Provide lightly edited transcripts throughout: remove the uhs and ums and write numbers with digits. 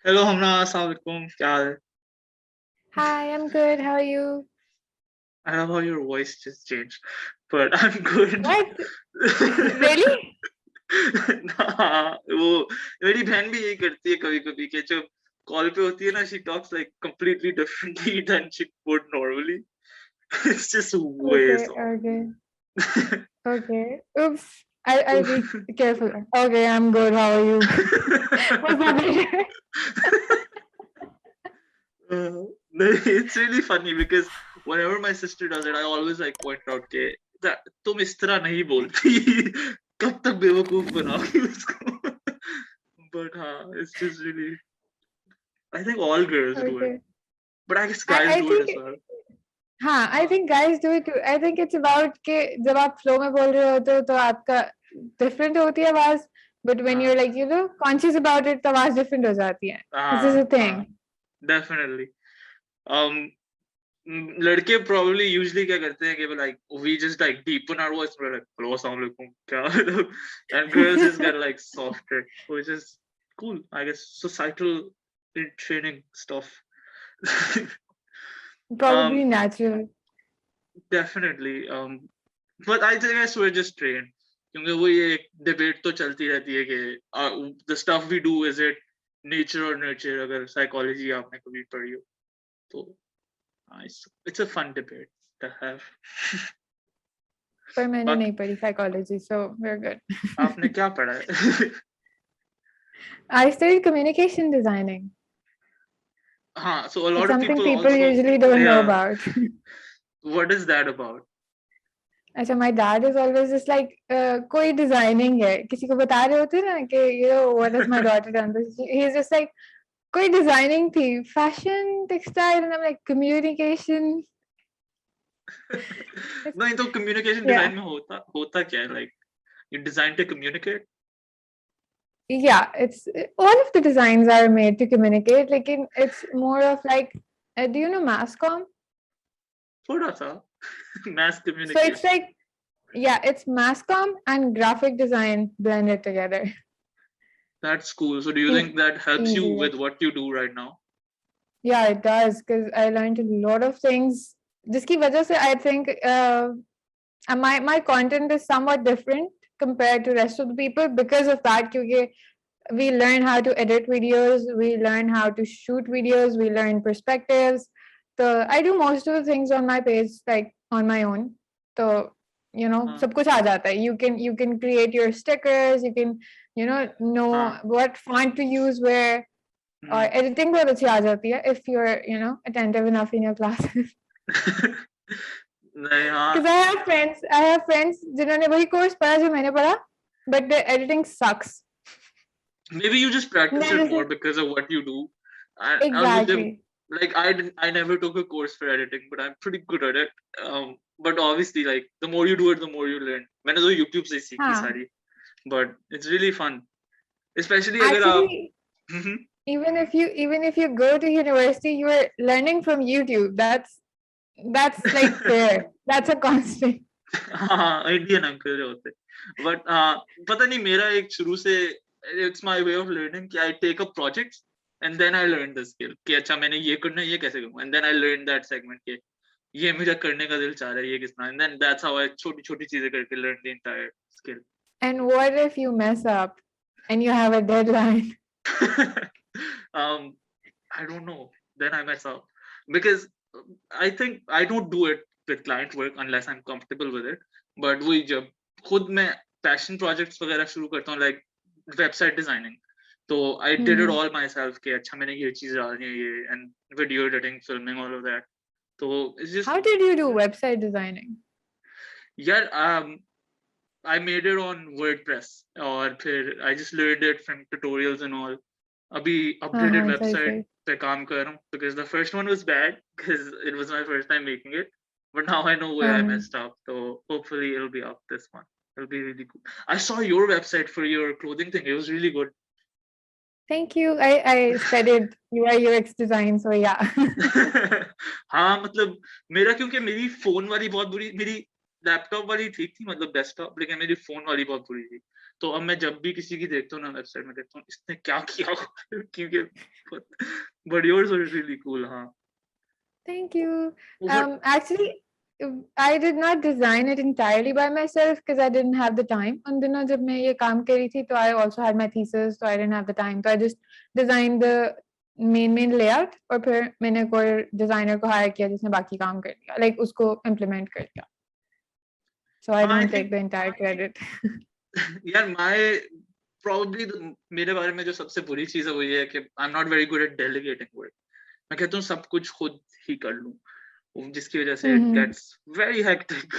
Hello हमना अस्सलाम वालेकुम क्या हाल है? Hi, I'm good. How are you? I love how your voice just changed, but I'm good. What? Really? हाँ, वो मेरी बहन भी यही करती है कभी-कभी कि जब कॉल पे होती है ना she talks like completely differently than she would normally. It's just ways Okay, off. okay, okay. Oops. I'll be careful. Okay, I'm good. How are you? Was that better? No, it's really funny because whenever my sister does it, I always like point out कि तुम इस तरह नहीं बोलती कब तक बेवकूफ बनाओगी उसको but it's just really I think all girls do it Okay. but I guess guys I do it think as well. हाँ, I हाँ think guys do it too. I think it's about कि जब आप flow में बोल रहे होते हो तो आपका different होती है आवाज, but when हाँ you're like conscious about it तो आवाज different हो जाती है. This is a हाँ thing. हाँ definitely um लड़के probably usually क्या करते हैं कि like we just like deepen our voice we're like hello अस्सलाम वालेकुम क्या and girls just get like softer which is cool I guess societal training stuff. Probably um natural. definitely but I guess we're just trained क्योंकि वो ये एक debate तो चलती रहती है कि the stuff we do is it nature or nurture अगर psychology आपने कभी पढ़ी हो तो it's a fun debate to have. पर मैंने बाकी नहीं पढ़ी psychology, so we're good. आपने क्या पढ़ा है? I studied communication designing. हाँ, so a It's lot of something people people also usually don't know yeah. about. What is that about? अच्छा, my dad is always just like कोई designing है, किसी को बता रहे होते हैं ना कि what has my daughter done this? He's just like कोई designing थी, fashion, textile, and I'm like communication. नहीं तो communication Yeah, design में होता क्या है? Like you design to communicate? yeah. It's all of the designs are made to communicate. Like it's more of like, do you know mass comm? थोड़ा सा mass So it's communication. like, yeah, it's mass comm and graphic design blended together. That's cool. So do you In think that helps you easy way. with what you do right now? Yeah, it does because I learned a lot of things. जिसकी वजह से I think my content is somewhat different compared to rest of the people because of that. क्योंकि we learn how to edit videos, we learn how to shoot videos, we learn perspectives. So I do most of the things on my page like on my own. So हाँ सब कुछ आ जाता है. You can create your stickers, you can know हाँ what font to use where. Or hmm editing बहुत अच्छी आ जाती है if you're attentive enough in your classes. नहीं Because हाँ I have friends जिन्होंने वही course पढ़ा जो मैंने पढ़ा, but the editing sucks. maybe you just practice They're it just more like, because of what you do. I मुझे exactly. like I never took a course for editing, but I'm pretty good at it. But obviously, like the more you do it, the more you learn. मैंने तो YouTube से सीखी हाँ. सारी, but it's really fun, especially अगर आप Actually, even if you go to university, you are learning from YouTube. That's like there. That's a constant. हाँ Indian uncle जो होते बट पता नहीं मेरा एक शुरू से it's my way of learning कि I take up projects and then I learn the skill कि अच्छा मैंने ये करना है ये कैसे करूँ and then I learn that segment के ये मुझे करने का दिल चाह रहा है ये किस तरह and then that's how I छोटी छोटी चीजें करके learn the entire skill. And what if you mess up and you have a deadline? um I don't know. Then I mess up because I think I don't do it with client work unless I'm comfortable with it. But वही जब खुद मैं passion projects वगैरह शुरू करता हूँ like website designing, तो I did it Hmm. all myself कि अच्छा मैंने ये चीज डालनी है ये and video editing, filming, all of that. तो it's just How did you do website designing? यार I made it on WordPress और फिर I just learned it from tutorials and all. अभी हाँ upgraded हाँ सही website सही. पे काम कर रहा हूँ because the first one was bad because it was my first time making it, but now I know where I हाँ. messed up, so hopefully it'll be up this one. It'll be really cool. I saw your website for your clothing thing. It was really good. Thank you. I studied UI UX design, so yeah. हाँ मतलब मेरा क्योंकि मेरी phone वाली बहुत बुरी मेरी laptop वाली ठीक थी मतलब डेस्कटॉप लेकिन मेरी फोन वाली बहुत बुरी थी तो अब मैं जब भी किसी की देखता हूँ ना वेबसाइट में देखता हूँ इसने क्या किया क्योंकि but yours was really cool. हाँ Thank you. What? Actually, I did not design it entirely by myself because I didn't have the time. उन दिनों जब मैं ये काम कर रही थी, तो I also had my thesis, so I didn't have the time. So I just designed the main layout, और फिर मैंने कोई designer को hire किया जिसने बाकी काम कर दिया, like उसको implement कर दिया. So I I don't think take the entire credit. यार my probably मेरे बारे में जो सबसे बुरी चीज है वो ये है कि I'm not very good at delegating work. मैं कहता हूँ सब कुछ खुद ही कर लूँ, जिसकी वजह से it gets very hectic.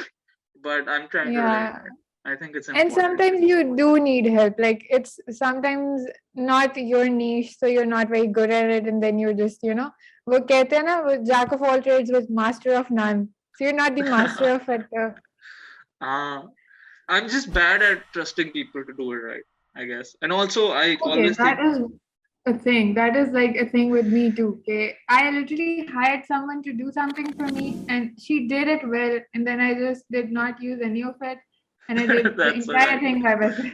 But I'm trying to learn Yeah. it. I think it's And important. sometimes you do need help. Like it's sometimes not your niche, so you're not very good at it, and then you're just, वो कहते हैं ना, वो jack of all trades with master of none. So you're not the master of it. I'm just bad at trusting people to do it right, I guess. And also, I Okay, always think that is a thing. That is like a thing with me too. Okay, I literally hired someone to do something for me, and she did it well, and then I just did not use any of it, and I did the that's what I entire do. thing by myself.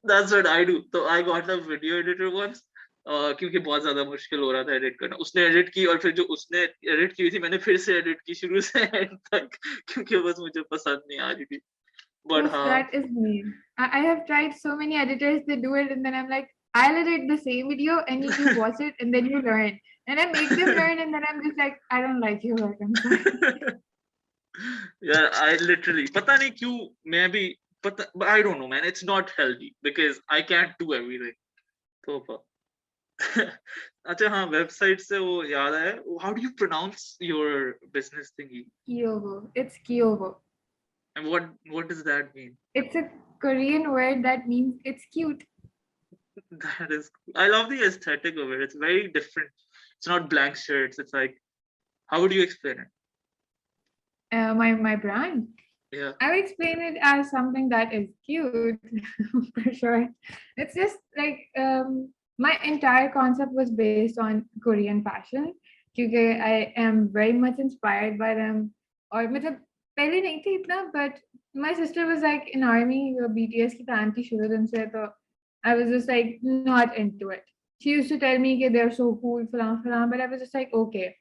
That's what I do. So I got a video editor once. क्योंकि बहुत ज्यादा मुश्किल हो रहा था edit करना, उसने edit की और फिर जो उसने एडिट की थी मैंने फिर से एडिट की शुरू से एंड तक, क्योंकि बस मुझे पसंद नहीं आ रही थी. But Oof, that is me. I have tried so many editors, they do it, and then I'm like, I'll edit the same video and you watch it and then you learn. And I make them learn, and then I'm just like, I don't like you, like, I'm sorry. Yeah, I literally पता नहीं क्यों मैं भी but I don't know man, it's not healthy because I can't do everything. तो अच्छा हाँ, website से वो याद है, how do you pronounce your business thingy? Kyogo. It's Kyogo. And what does that mean? It's a Korean word that means it's cute. That is cool. I love the aesthetic of it. It's very different. It's not blank shirts. It's like, how would you explain it? My brand. Yeah. I would explain it as something that is cute for sure. It's just like my entire concept was based on Korean fashion because I am very much inspired by them. और मतलब पहले नहीं थी इतना, but my sister was like in army, BTS की fan थी शुरू दिन से, तो I was just like not into it. She used to tell me that they're so cool, but I was just like okay.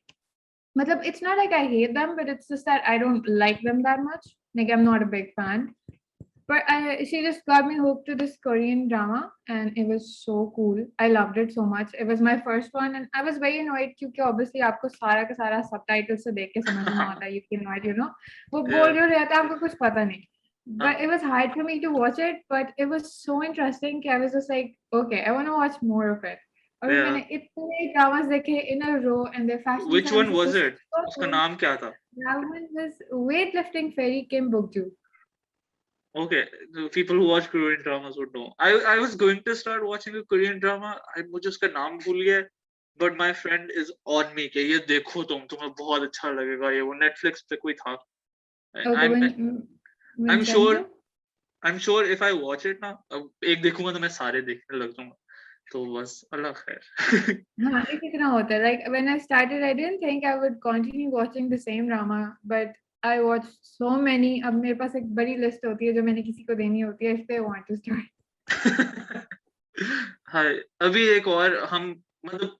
Matlab, it's not like I hate them, but it's just that I don't like them that much. Like I'm not a big fan. But she just got me hooked to this Korean drama, and it was so cool. I loved it so much. It was my first one, and I was very annoyed because obviously आपको सारा का सारा subtitles से देख के समझना होता है. You cannot, वो बोल जो रहता है आपको कुछ पता नहीं. But it was hard for me to watch it, but it was so interesting. I was just like, okay, I want to watch more of it. और मैंने इतने dramas देखे in a row, and their fashion Which one sense was was it? so उसका cool. नाम क्या था? That one was weightlifting fairy Kim Bokju. Okay, the people who watch Korean dramas would know. I was going to start watching a Korean drama. मुझे उसका नाम भूल गया. But my friend is on me कि ये देखो तुम्हें बहुत अच्छा लगेगा, ये वो Netflix पे कोई था. I'm sure if I watch it ना, एक देखूंगा तो मैं सारे देखने लग जाऊंगा. तो बस अल्लाह खैर. हाँ, इतना होता है. Like when I started, I didn't think I would continue watching the same drama, but I watched so many. अब मेरे पास एक बड़ी लिस्ट होती है जो मैंने किसी को देनी होती है if they want to start. हाँ, अभी एक और हम मतलब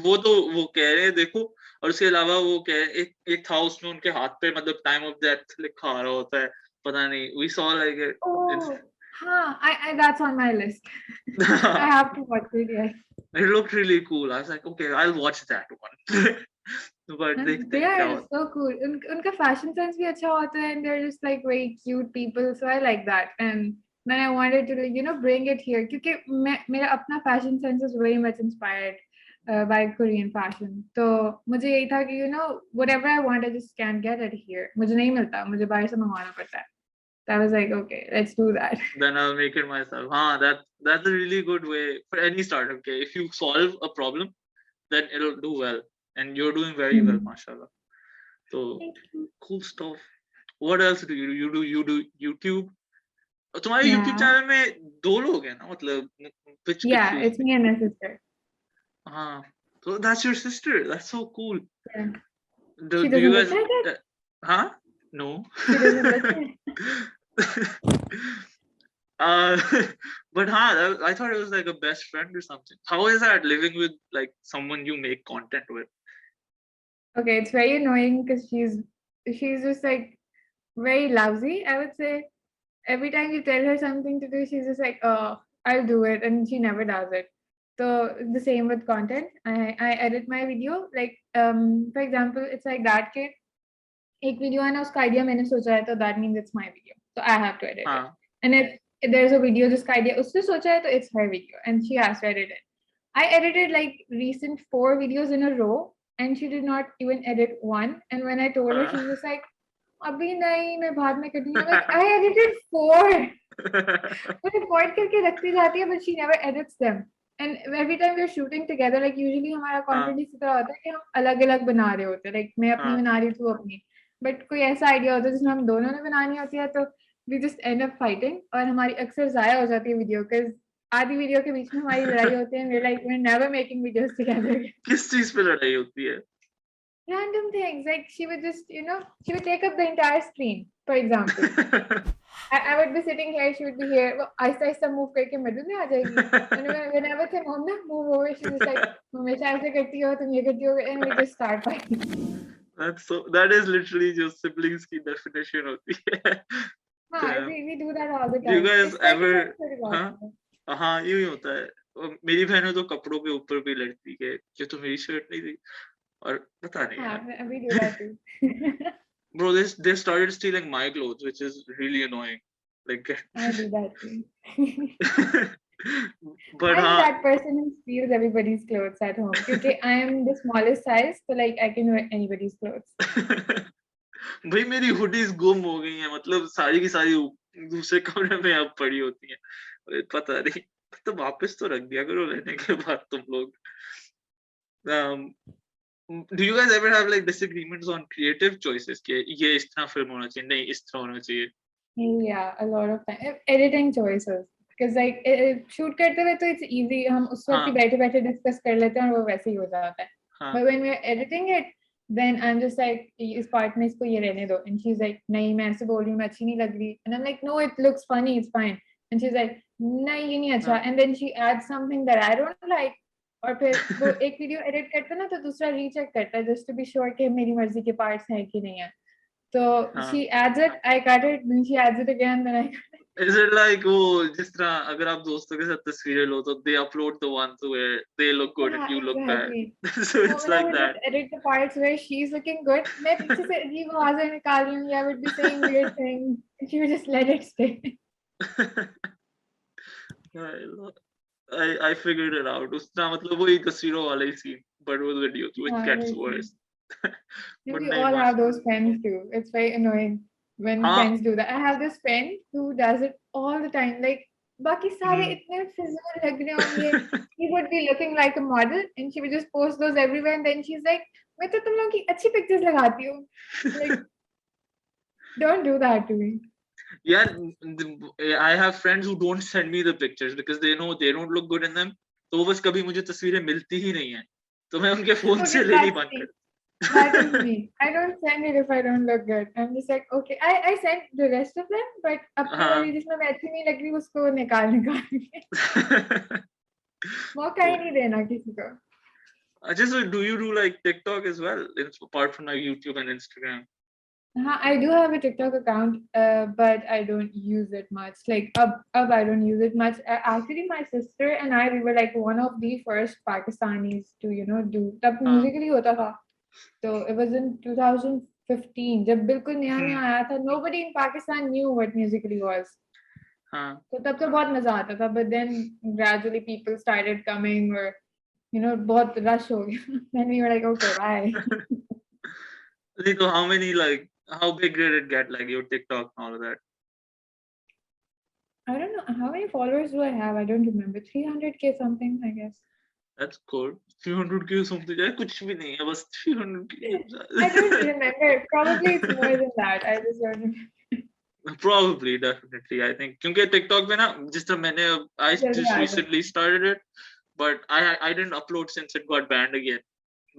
वो कह रहे हैं देखो, और उसके अलावा वो एक था उसमें उनके हाथ पे मतलब टाइम ऑफ डेथ लिखा आ रहा होता है, पता नहीं, we saw like it. Oh, हाँ, that's on my list. I have to watch it. Yeah. It looked really cool. I was like, okay, I'll watch that one. But they are so cool. उनका fashion sense भी अच्छा होता है, and they're just like very cute people. So I like that. And then I wanted to bring it here क्योंकि मेरा अपना fashion sense is very much inspired by Korean fashion. तो मुझे यही था कि whatever I want, I just can't get it here. मुझे नहीं मिलता, मुझे बाहर से मंगवाना पड़ता है. So I was like, okay, let's do that. Then I'll make it myself. That's a really good way for any startup. Okay, if you solve a problem, then it'll do well, and you're doing very well, mashallah. So cool stuff. What else do you do? You do YouTube. तुम्हारे YouTube channel में 2 लोग हैं ना, मतलब which it's me and my sister. हाँ, so that's your sister. That's so cool. Yeah. Do you guys? No. She doesn't listen. Uh, but I thought it was like a best friend or something. How is that living with like someone you make content with? Okay, it's very annoying because she's just like very lousy, I would say. Every time you tell her something to do, she's just like, oh, I'll do it, and she never does it. So the same with content. I edit my video. Like for example, it's like that kid. एक video है ना उसका idea मैंने सोचा है तो that means it's my video so I have to edit it. And if there's a video जिसका idea उसने सोचा है तो it's her video and she has to edit it. I edited like recent 4 videos in a row and she did not even edit one. And when I told her, she was just like, अभी नहीं मैं बाद में करूँगी. I'm like, I edited 4. वो record करके रखती जाती है but she never edits them. And every time we're shooting together, like usually हमारा content इसी तरह होता है कि हम अलग-अलग बना रहे होते हैं. Like मैं अपनी बना रही हूँ तू अपनी. बट कोई ऐसा आइडिया होता है जिसमें हम दोनों ने बनानी होती है तो we just end up fighting और हमारी अक्सर जाया हो जाती है वीडियो बिकॉज आधी वीडियो के बीच में हमारी लड़ाई होती है. We like we never making videos together. किस चीज पे लड़ाई होती है? Random things like she would just she would take up the entire screen. For example, I would be sitting here, she would be here. वो Aahista Aahista move करके middle में आ जाएगी. And whenever say mom na move over, she was like हमेशा ऐसे करती हो तुम ये करती हो and we just start fighting. That is literally just siblings की definition होती है. हाँ, we do that all the time. Do you guys ever हाँ यूं ही होता है. मेरी बहन तो कपड़ों के ऊपर भी लड़ती है कि तो मेरी शर्ट नहीं थी और पता नहीं. हाँ, we do that too. Bro, they started stealing my clothes, which is really annoying. Like I do that too. But I'm that person who steals everybody's clothes at home because I am the smallest size, so like I can wear anybody's clothes. भाई मेरी hoodies गुम हो गई हैं, मतलब सारी की सारी दूसरे कमरे में अब पड़ी होती हैं. पता नहीं तो वापस तो रख दिया करो लेने के बाद तुम लोग. Do you guys ever have like disagreements on creative choices कि ये इस तरह फिल्म होना चाहिए, नहीं इस तरह होना चाहिए? Yeah, a lot of time. Editing choices. Because like shoot करते हुए तो it's easy, हम उस वक्त ही बैठे बैठे discuss कर लेते हैं और वो वैसे ही हो जाता है. But when we're editing it, then I'm just like इस part में इसको ये रहने दो. And she's like नहीं मैं ऐसे बोल रही हूँ, मैं अच्छी नहीं लग रही. And I'm like no, it looks funny, it's fine. And she's like नहीं ये नहीं अच्छा. And then she adds something that I don't like. और फिर वो एक वीडियो एडिट करता है ना तो दूसरा रीचेक करता है just to be sure कि मेरी मर्जी के parts हैं कि नहीं है. So she adds it, I cut it, then she adds it again, then I cut it. Is it like वो जिस तरह अगर आप दोस्तों के साथ तस्वीरें लो तो they upload the ones where they look good and you look bad. So it's like that. Edit the parts where she's looking good. मैं पीछे से अजीब आवाजें निकाल रही हूँ. I would be saying weird things. And she would just let it stay. I figured it out. उसका मतलब वही तस्वीरों वाला ही scene, but with videos, which gets worse. We all have those friends too. It's very annoying when friends do that. I have this friend who does it all the time. Like बाकी सारे इतने फिजूल लग रहे होंगे. He would be looking like a model and she would just post those everywhere and then she's like मैं तो तुम लोगों की अच्छी pictures लगाती हूँ. Like don't do that to me. Yeah, I have friends who don't send me the pictures because they know they don't look good in them. तो वो बस कभी मुझे तस्वीरें मिलती ही नहीं है तो मैं उनके फोन से लेनी बंद कर. That is me. I don't send it if I don't look good. I'm just like okay. I send the rest of them, but अपनी वाली जिसमें मैं अच्छी नहीं लग रही उसको निकाल के मौका ही नहीं देना किसी को. Just do you do like TikTok as well apart from like YouTube and Instagram? I do have a TikTok account, but I don't use it much. Like I don't use it much. Actually, my sister and I, we were like one of the first Pakistanis to do. तब musically होता था. So it was in 2015. जब बिल्कुल नया नया आया था. Nobody in Pakistan knew what musically was. तो तब तो बहुत मजा आता था. But then gradually people started coming or बहुत rush हो गया. Then we were like okay bye. So how big did it get, like your TikTok and all of that? I don't know. How many followers do I have? I don't remember. 300K something, I guess. That's cool. 300K something. कुछ भी नहीं है, बस 300K. I don't remember. Probably it's more than that. I just don't remember. Probably, definitely. I think क्योंकि TikTok पे ना जिस तरह मैंने I just recently started it, but I didn't upload since it got banned again.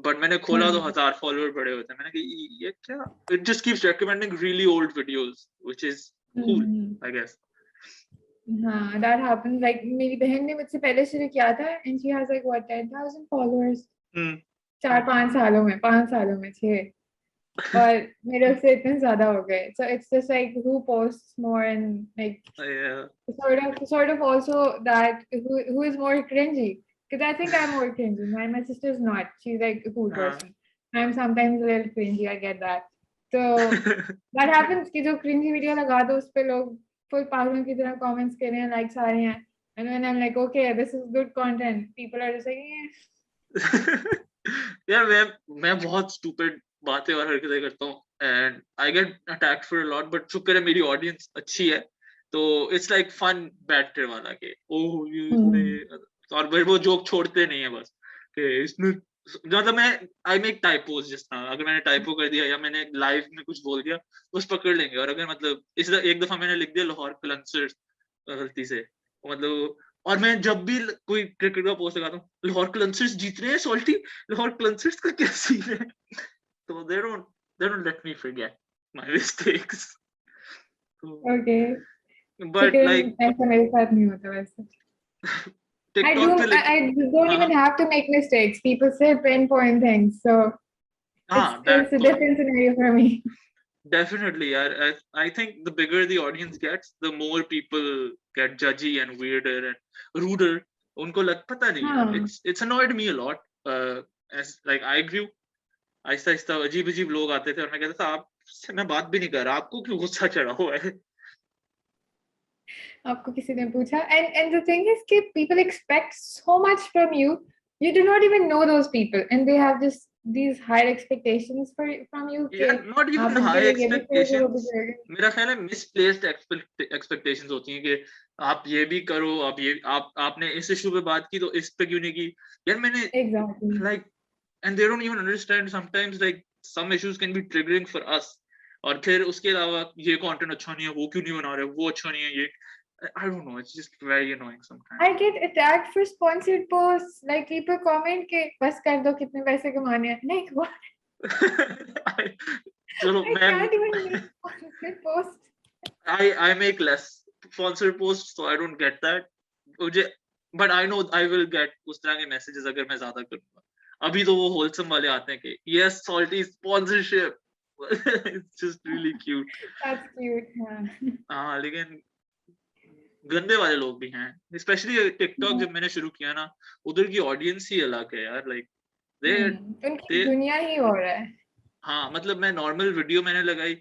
But मैंने खोला तो 1000 follower बड़े होते हैं. मैंने कहा ये क्या? It just keeps recommending really old videos, which is cool, I guess. हाँ, that happens. Like मेरी बहन ने मुझसे पहले शुरू किया था and she has like what 10,000 followers. Hmm. 4-5 सालों में, 5 सालों में 6 और मेरे उससे इतने ज्यादा हो गए. So it's just like who posts more and like Yeah. sort of also that who is more cringy. Because I think I'm more cringy. My sister's not. She's like a cool हाँ. person. I'm sometimes a little cringy. I get that. So that happens कि जो cringy video लगा दो उस पे लोग full पागलों की तरह comments कर रहे हैं, likes आ रहे हैं. And when I'm like, okay, this is good content, people are just like, यार मैं बहुत स्टूपिड बातें और हरकतें करता हूँ and I get attacked for a lot but शुक्र है मेरी ऑडियंस अच्छी है तो इट्स लाइक फन बैटर वाला के ओह ये इसने और फिर वो जोक छोड़ते नहीं है बस कि इसने मतलब मैं आई मेक टाइपोज जिस तरह अगर मैंने टाइपो कर दिया या मैंने लाइव में कुछ बोल दिया तो उस पकड़ लेंगे और अगर मतलब एक दफा मैंने लिख दिया लाहौर कलंसर्स गलती से मतलब और मैं जब भी कोई क्रिकेट का पोस्ट लगाता हूँ लाहौर क्लंसर्स जीत रहे हैं सॉल्टी लाहौर क्लंसर्स का क्या सीन है तो they don't let me forget my mistakes okay. but like ऐसा मेरे साथ नहीं होता वैसे. TikTok पे I don't even have to make mistakes. People say pinpoint things, so it's a different scenario for me. Definitely, yeah. I think the bigger the audience gets, the more people get judgy and weirder and ruder. उनको पता नहीं यार. It's annoyed me a lot. As like I grew, Aahista Aahista अजीब अजीब लोग आते थे और मैं कहता था आपसे मैं बात भी नहीं कर रहा आपको क्यों गुस्सा चढ़ा हुआ है आपको किसी ने पूछा and the thing is कि people expect so much from you do not even know those people and they have just these high expectations from you yeah, not even high expectations मेरा ख्याल है misplaced expectations होती हैं कि आप ये भी करो आपने इस इशू पे बात की तो इस पे क्यों नहीं की यार मैंने exactly like and they don't even understand sometimes like some issues can be triggering for us और फिर उसके अलावा ये कंटेंट अच्छा नहीं है वो क्यों नहीं बना रहे वो अच्छा नहीं है ये I don't know it's just very annoying sometimes I get attacked for sponsored posts like people comment के बस कर दो कितने पैसे कमाने हैं like what चलो I can't even make sponsored posts I make less sponsored posts so I don't get that मुझे but I know I will get उस तरह के messages अगर मैं ज्यादा करूँगा अभी तो वो wholesome वाले आते हैं कि yes salty sponsorship it's just really cute that's cute हाँ लेकिन गंदे वाले लोग भी हैं स्पेशली टिकटॉक जब मैंने शुरू किया ना उधर की ऑडियंस ही अलग है यार लाइक उनकी दुनिया ही हो रहा है हाँ मतलब मैं नॉर्मल वीडियो मैंने लगाई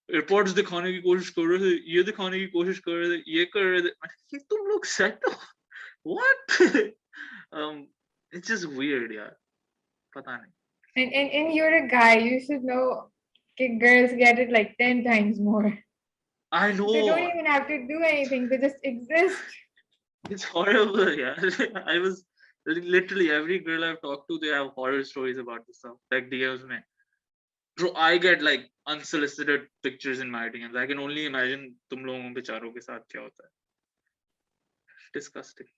रिपोर्ट्स दिखाने की कोशिश कर रहे थे ये दिखाने की कोशिश कर रहे थे ये कर रहे थे तुम लोग सेट हो व्हाट इट्स जस्ट वियर्ड यार पता नहीं and you're a guy you should know girls get it like 10 times more I know they don't even have to do anything they just exist it's horrible yeah I was literally every girl I've talked to they have horror stories about this stuff like DMs में bro I get like unsolicited pictures in my DMs I can only imagine तुम लोगों बेचारों के साथ क्या होता है disgusting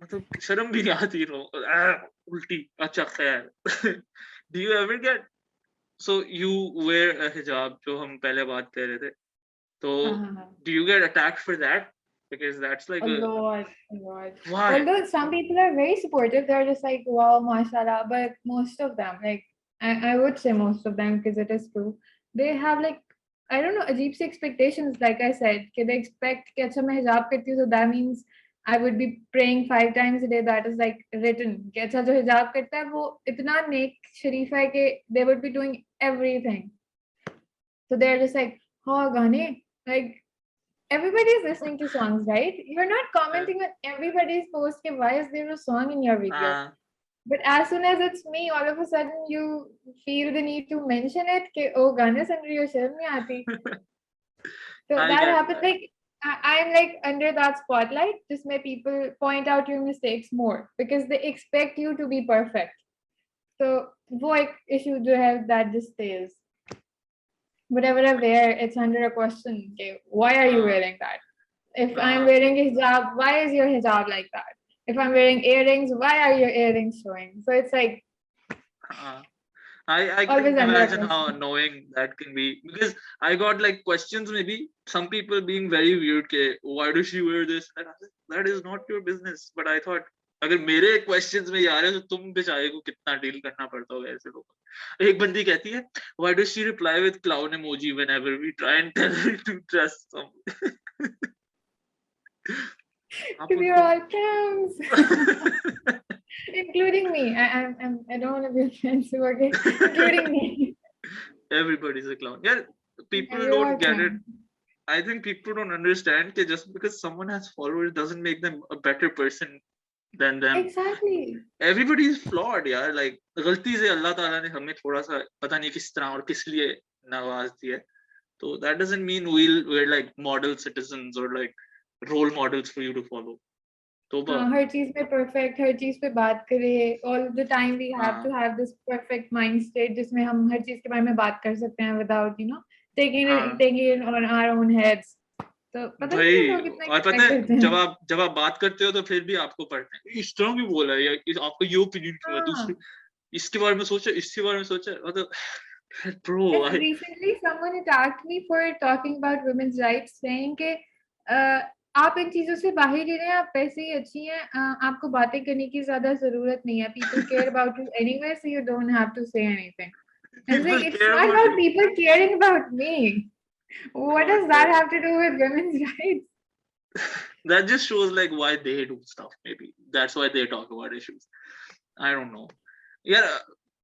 मतलब शर्म भी नहीं आती उल्टी अच्छा खैर do you ever get so you wear a hijab जो हम पहले बात कर रहे थे तो do you get attacked for that because that's like a lot. Why? Although some people are very supportive, they're just like, wow, mashallah. But most of them, like, I would say most of them, because it is true, they have like, I don't know, ajeeb se expectations, like I said, कि they expect कि अच्छा मैं hijab करती हूँ, so that means I would be praying 5 times a day. That is like written. कि अच्छा जो hijab करता है वो इतना नेक शरीफ है कि they would be doing everything. So they're just like, हाँ गाने, like everybody is listening to songs, right? You're not commenting on everybody's post ke why is there a song in your video? But as soon as it's me, all of a sudden you feel the need to mention it ke oh gaane sun rahi ho sharm nahi aati. So that happens like I'm like under that spotlight just where people point out your mistakes more because they expect you to be perfect. So wo ek issue jo hai that just stays. Whatever I wear, it's under a question. Okay, why are you wearing that? If I'm wearing hijab, why is your hijab like that? If I'm wearing earrings, why are your earrings showing? So it's like, I can Always under a imagine how question. annoying that can be, because I got like questions, maybe some people being very weird ke, why does she wear this, and I was like, that is not your business. But I thought अगर मेरे questions में ये आ रहे हैं तो तुम बेचारे को कितना डील करना पड़ता होगा ऐसे लोग। एक बंदी कहती है, why does she reply with clown emoji whenever we try and tell her to trust someone? आप Because you're उनको all clowns. Including me. I don't want to be offensive, okay? Including me. everybody's a clown. Yeah, Yeah, people we're all don't get it. clowns. I think people don't understand that just because someone has followers doesn't make them a better person than them. Exactly. Everybody is flawed, यार. Like गलती से अल्लाह ताला ने हमें थोड़ा सा पता नहीं किस तरह और किस लिए नवाज दिया है. So that doesn't mean we're like model citizens or like role models for you to follow. तो हर चीज में perfect, हर चीज पे बात करे. All the time we have हाँ to have this perfect mind state जिसमें हम हर चीज के बारे में बात कर सकते हैं without, taking हाँ it on our own heads. तो पता नहीं क्यों भाई, लोग इतना और पता expect है करते हैं. जब आप बात करते हो तो फिर भी आपको पढ़ना है, इस तरह क्यों बोला है, या आपका ये ओपिनियन क्यों है, दूसरी हाँ. इसके बारे में सोचा, इसके बारे में सोचा, मतलब bro And recently someone attacked me for talking about women's rights, saying कि आप इन चीजों से बाहर ही रहे, आप वैसे ही अच्छी हैं, आपको बातें करने की ज्यादा जरूरत नहीं है. People care about you anyway, so you don't have to say anything. And people like, it's care not about about you. people caring about me. What God does that damn. have to do with women's rights? That just shows like why they do stuff. Maybe that's why they talk about issues. I don't know. Yeah,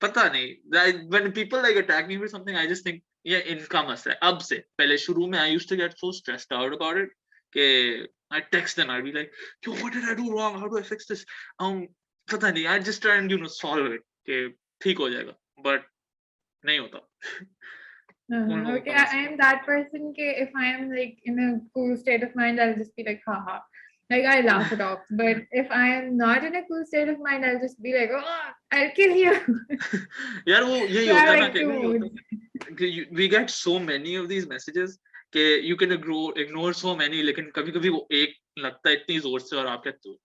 पता नहीं. When people like attack me for something, I just think yeah, इनका मसला है. अब से पहले शुरू में I used to get so stressed out about it कि I text them. I'd be like, yo, what did I do wrong? How do I fix this? पता नहीं. I just try and solve it कि ठीक हो जाएगा. But नहीं होता. उन लोगों Okay, का I मसला. am that person ke if I am like in a cool state of mind, I'll just be like, haha. Like I laugh it off. But if I am not in a cool state of mind, I'll just be like, oh, I'll kill you. यार वो यही So I होता है have ना like two moods. कि we get so many of these messages कि you can ignore so many, लेकिन कभी कभी वो एक लगता है इतनी जोर से और आप कहते हो.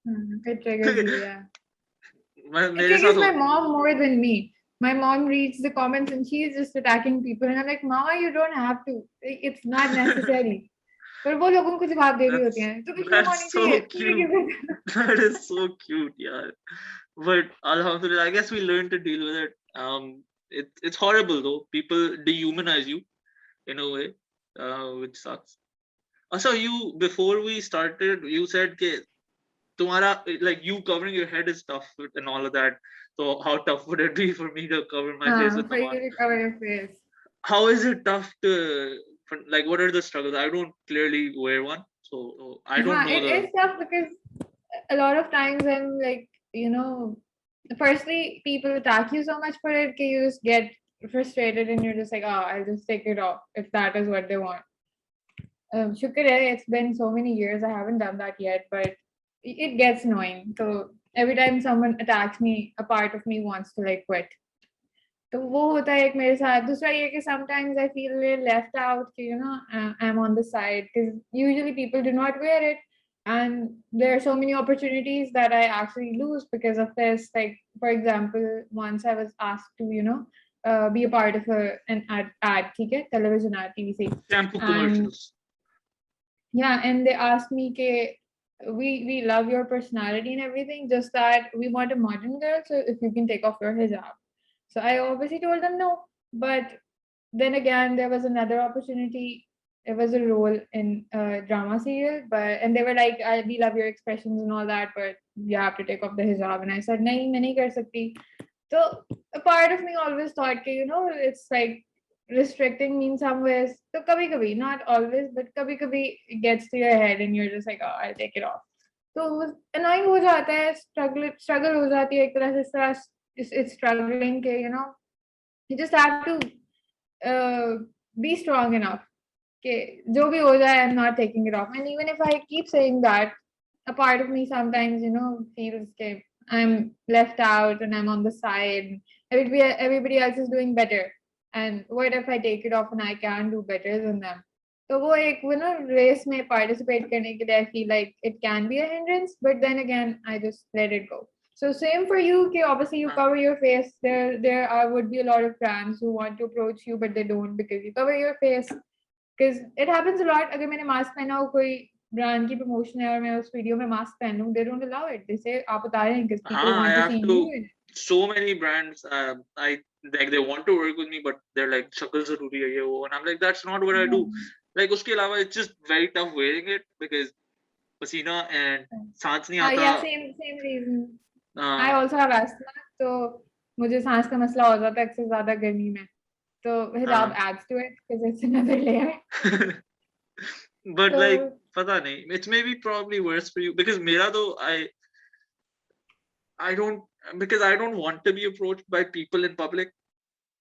It triggers you, yeah. It मेरे साथ triggers my होता mom more than me. My mom reads the comments and she's just attacking people. And I'm like, Mama, you don't have to. It's not necessary. पर वो लोगों को जवाब दे रही होती that's हैं, तो भी शर्म आनी that's चाहिए. so cute. That is so cute, yeah. But alhamdulillah, I guess we learned to deal with it. It's horrible though. People dehumanize you in a way, which sucks. Also, you before we started, you said that तुम्हारा like you covering your head is tough and all of that. So how tough would it be for me to cover my face with for you namaz? to cover your face. How is it tough to like? What are the struggles? I don't clearly wear one, so I don't know It the. is tough because a lot of times I'm like, firstly, people attack you so much for it, that you just get frustrated and you're just like, oh, I'll just take it off if that is what they want. Shukr hai, it's been so many years, I haven't done that yet, but it gets annoying. So every time someone attacks me, a part of me wants to like quit. तो वो होता है एक मेरे साथ. दूसरा ये कि sometimes I feel left out कि I'm on the side because usually people do not wear it, and there are so many opportunities that I actually lose because of this. Like for example, once I was asked to be a part of an ad, ठीक है, television ad, TVC, Shampoo and commercials. yeah, and they asked me ke we love your personality and everything, just that we want a modern girl, so if you can take off your hijab. So I obviously told them no. But then again, there was another opportunity. It was a role in a drama serial, and they were like, we love your expressions and all that, but you have to take off the hijab. And I said, nahi, main nahi kar sakti. So a part of me always thought, it's like restricting me in some ways. So kabhi kabhi, not always, but kabhi kabhi it gets to your head and you're just like, oh, I'll take it off. तो annoying हो जाता है, struggle हो जाती है एक तरह से. इस तरह it's struggling के you just have to be strong enough कि जो भी हो जाए, I'm not taking it off. And even if I keep saying that, a part of me sometimes feels that I'm left out and I'm on the side. Everybody else is doing better, and what if I take it off and I can do better than them? So वो एक race में participate करने के लिए I feel like it can be a hindrance, but then again I just let it go. So same for you, okay, obviously you cover your face. There would be a lot of brands who want to approach you, but they don't because you cover your face. Because it happens a lot. अगर मैंने mask पहना हो कोई brand की promotion है और मैं उस वीडियो में mask पहनूं, they don't allow it. They say आप बता रहे हैं because people I want to have see to. you in it. So many brands, I like they want to work with me, but they're like shakal zaruri hai ye wo, and I'm like that's not what I do. Like uske alawa it's just very tough wearing it because pasina and सांस नहीं आता. Yeah, same reason. I also have asthma, तो मुझे सांस का मसला हो जाता है अक्सर ज्यादा गर्मी में. तो हिजाब adds to it because it's another layer. But So, like पता नहीं, it's maybe probably worse for you because मेरा तो I don't, because I don't want to be approached by people in public.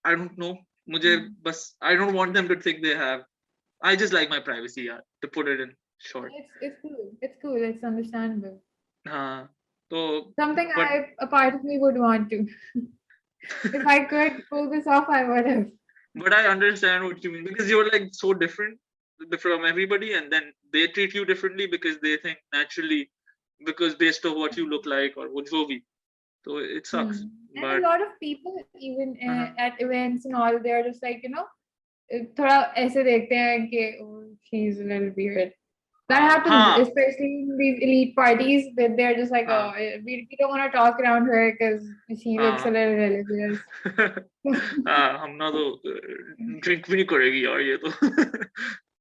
I don't know. मुझे बस I don't want them to think they have. I just like my privacy, yeah, to put it in short. it's cool. It's cool. It's understandable. हाँ, तो Something but a part of me would want to. If I could pull this off, I would have. but I understand what you mean because you're like so different from everybody, and then they treat you differently because they think naturally because based on what you look like or what you be. So it sucks. And But a lot of people, even at events and all, they're just like, you know, थोड़ा ऐसे देखते हैं कि oh, she's a little weird. That happens, especially in these elite parties, that they're just like, oh, we don't want to talk around her because she looks a little religious. हमना तो drink भी नहीं करेगी यार ये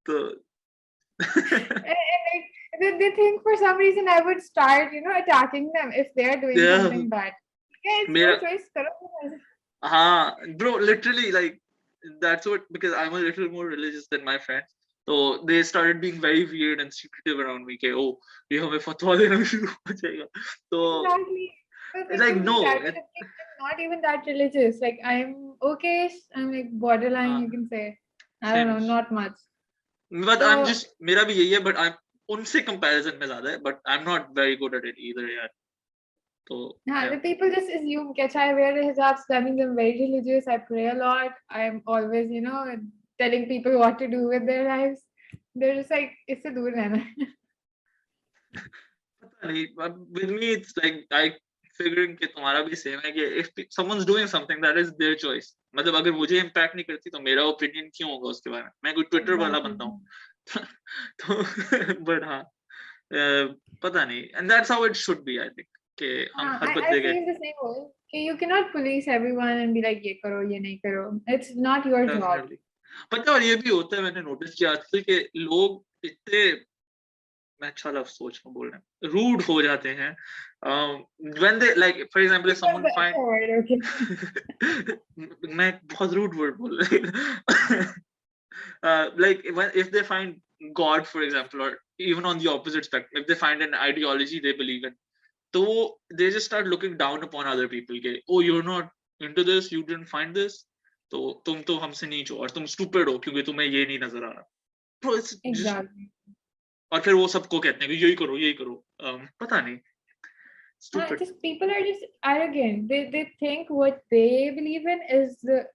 तो and they think for some reason I would start, you know, attacking them if they're doing something bad. Yeah, it's your choice. Karo. Bro, literally, like that's what, because I'm a little more religious than my friends. So they started being very weird and secretive around me. Ke, oh, ये हमें फतवा देना शुरू हो जाएगा. So exactly. it's like no, I'm not even that religious. Like I'm okay. I'm like borderline. You can say. I don't know, not much. But I'm just मेरा भी यही है. But I'm उनसे comparison में ज़्यादा है. But I'm not very good at it either यार. So the people just assume that I wear a hijab, so that means I'm very religious. I pray a lot. I'm always, you know, telling people what to do with their lives. They're just like, it's a dur rehna. With me, it's like I figuring कि तुम्हारा भी same है कि if someone's doing something, that is their choice. मतलब अगर मुझे impact नहीं करती तो मेरा opinion क्यों होगा उसके बारे में? मैं कोई Twitter वाला बनता हूँ. तो but हाँ, पता नहीं. And that's how it should be, I think. कि हम हर बंदे के. I feel the same way. You cannot police everyone and be like ये करो ये नहीं करो. It's not your job. पता और ये भी होता है, मैंने notice किया आजकल के लोग इतने, मैं अच्छा लफ्ज़ सोच रहा हूँ बोलने, rude हो जाते हैं. When they, like for example, if someone find मैं बहुत rude word बोल रहा like if they find God, for example, or even on the opposite spectrum, if they find an ideology they believe in, so they just start looking down upon other people. Ke, oh, you're not into this, you didn't find this, तो तुम तो हमसे नीच हो और तुम stupid हो क्योंकि तुम्हें ये नहीं नजर आ रहा. Bro, it's exactly. और फिर वो सबको कहते हैं कि यही करो. पता नहीं. Stupid. Just people are just arrogant. They think what they believe in is the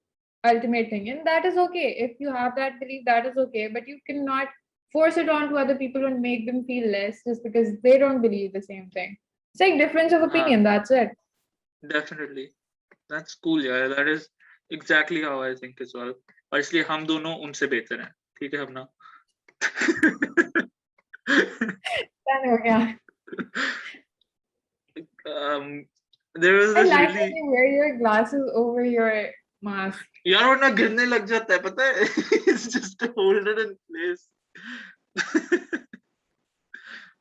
ultimate thing, and that is okay. If you have that belief, that is okay. But you cannot force it on to other people and make them feel less just because they don't believe the same thing. It's like difference of opinion. That's it. Definitely. That's cool, yeah. That is exactly how I think as well. और इसलिए हम दोनों उनसे बेहतर हैं. ठीक है हमना. There was this like really. when you wear your glasses over your mask. यार वरना गिरने लग जाता है पता है. It's just to hold it in place.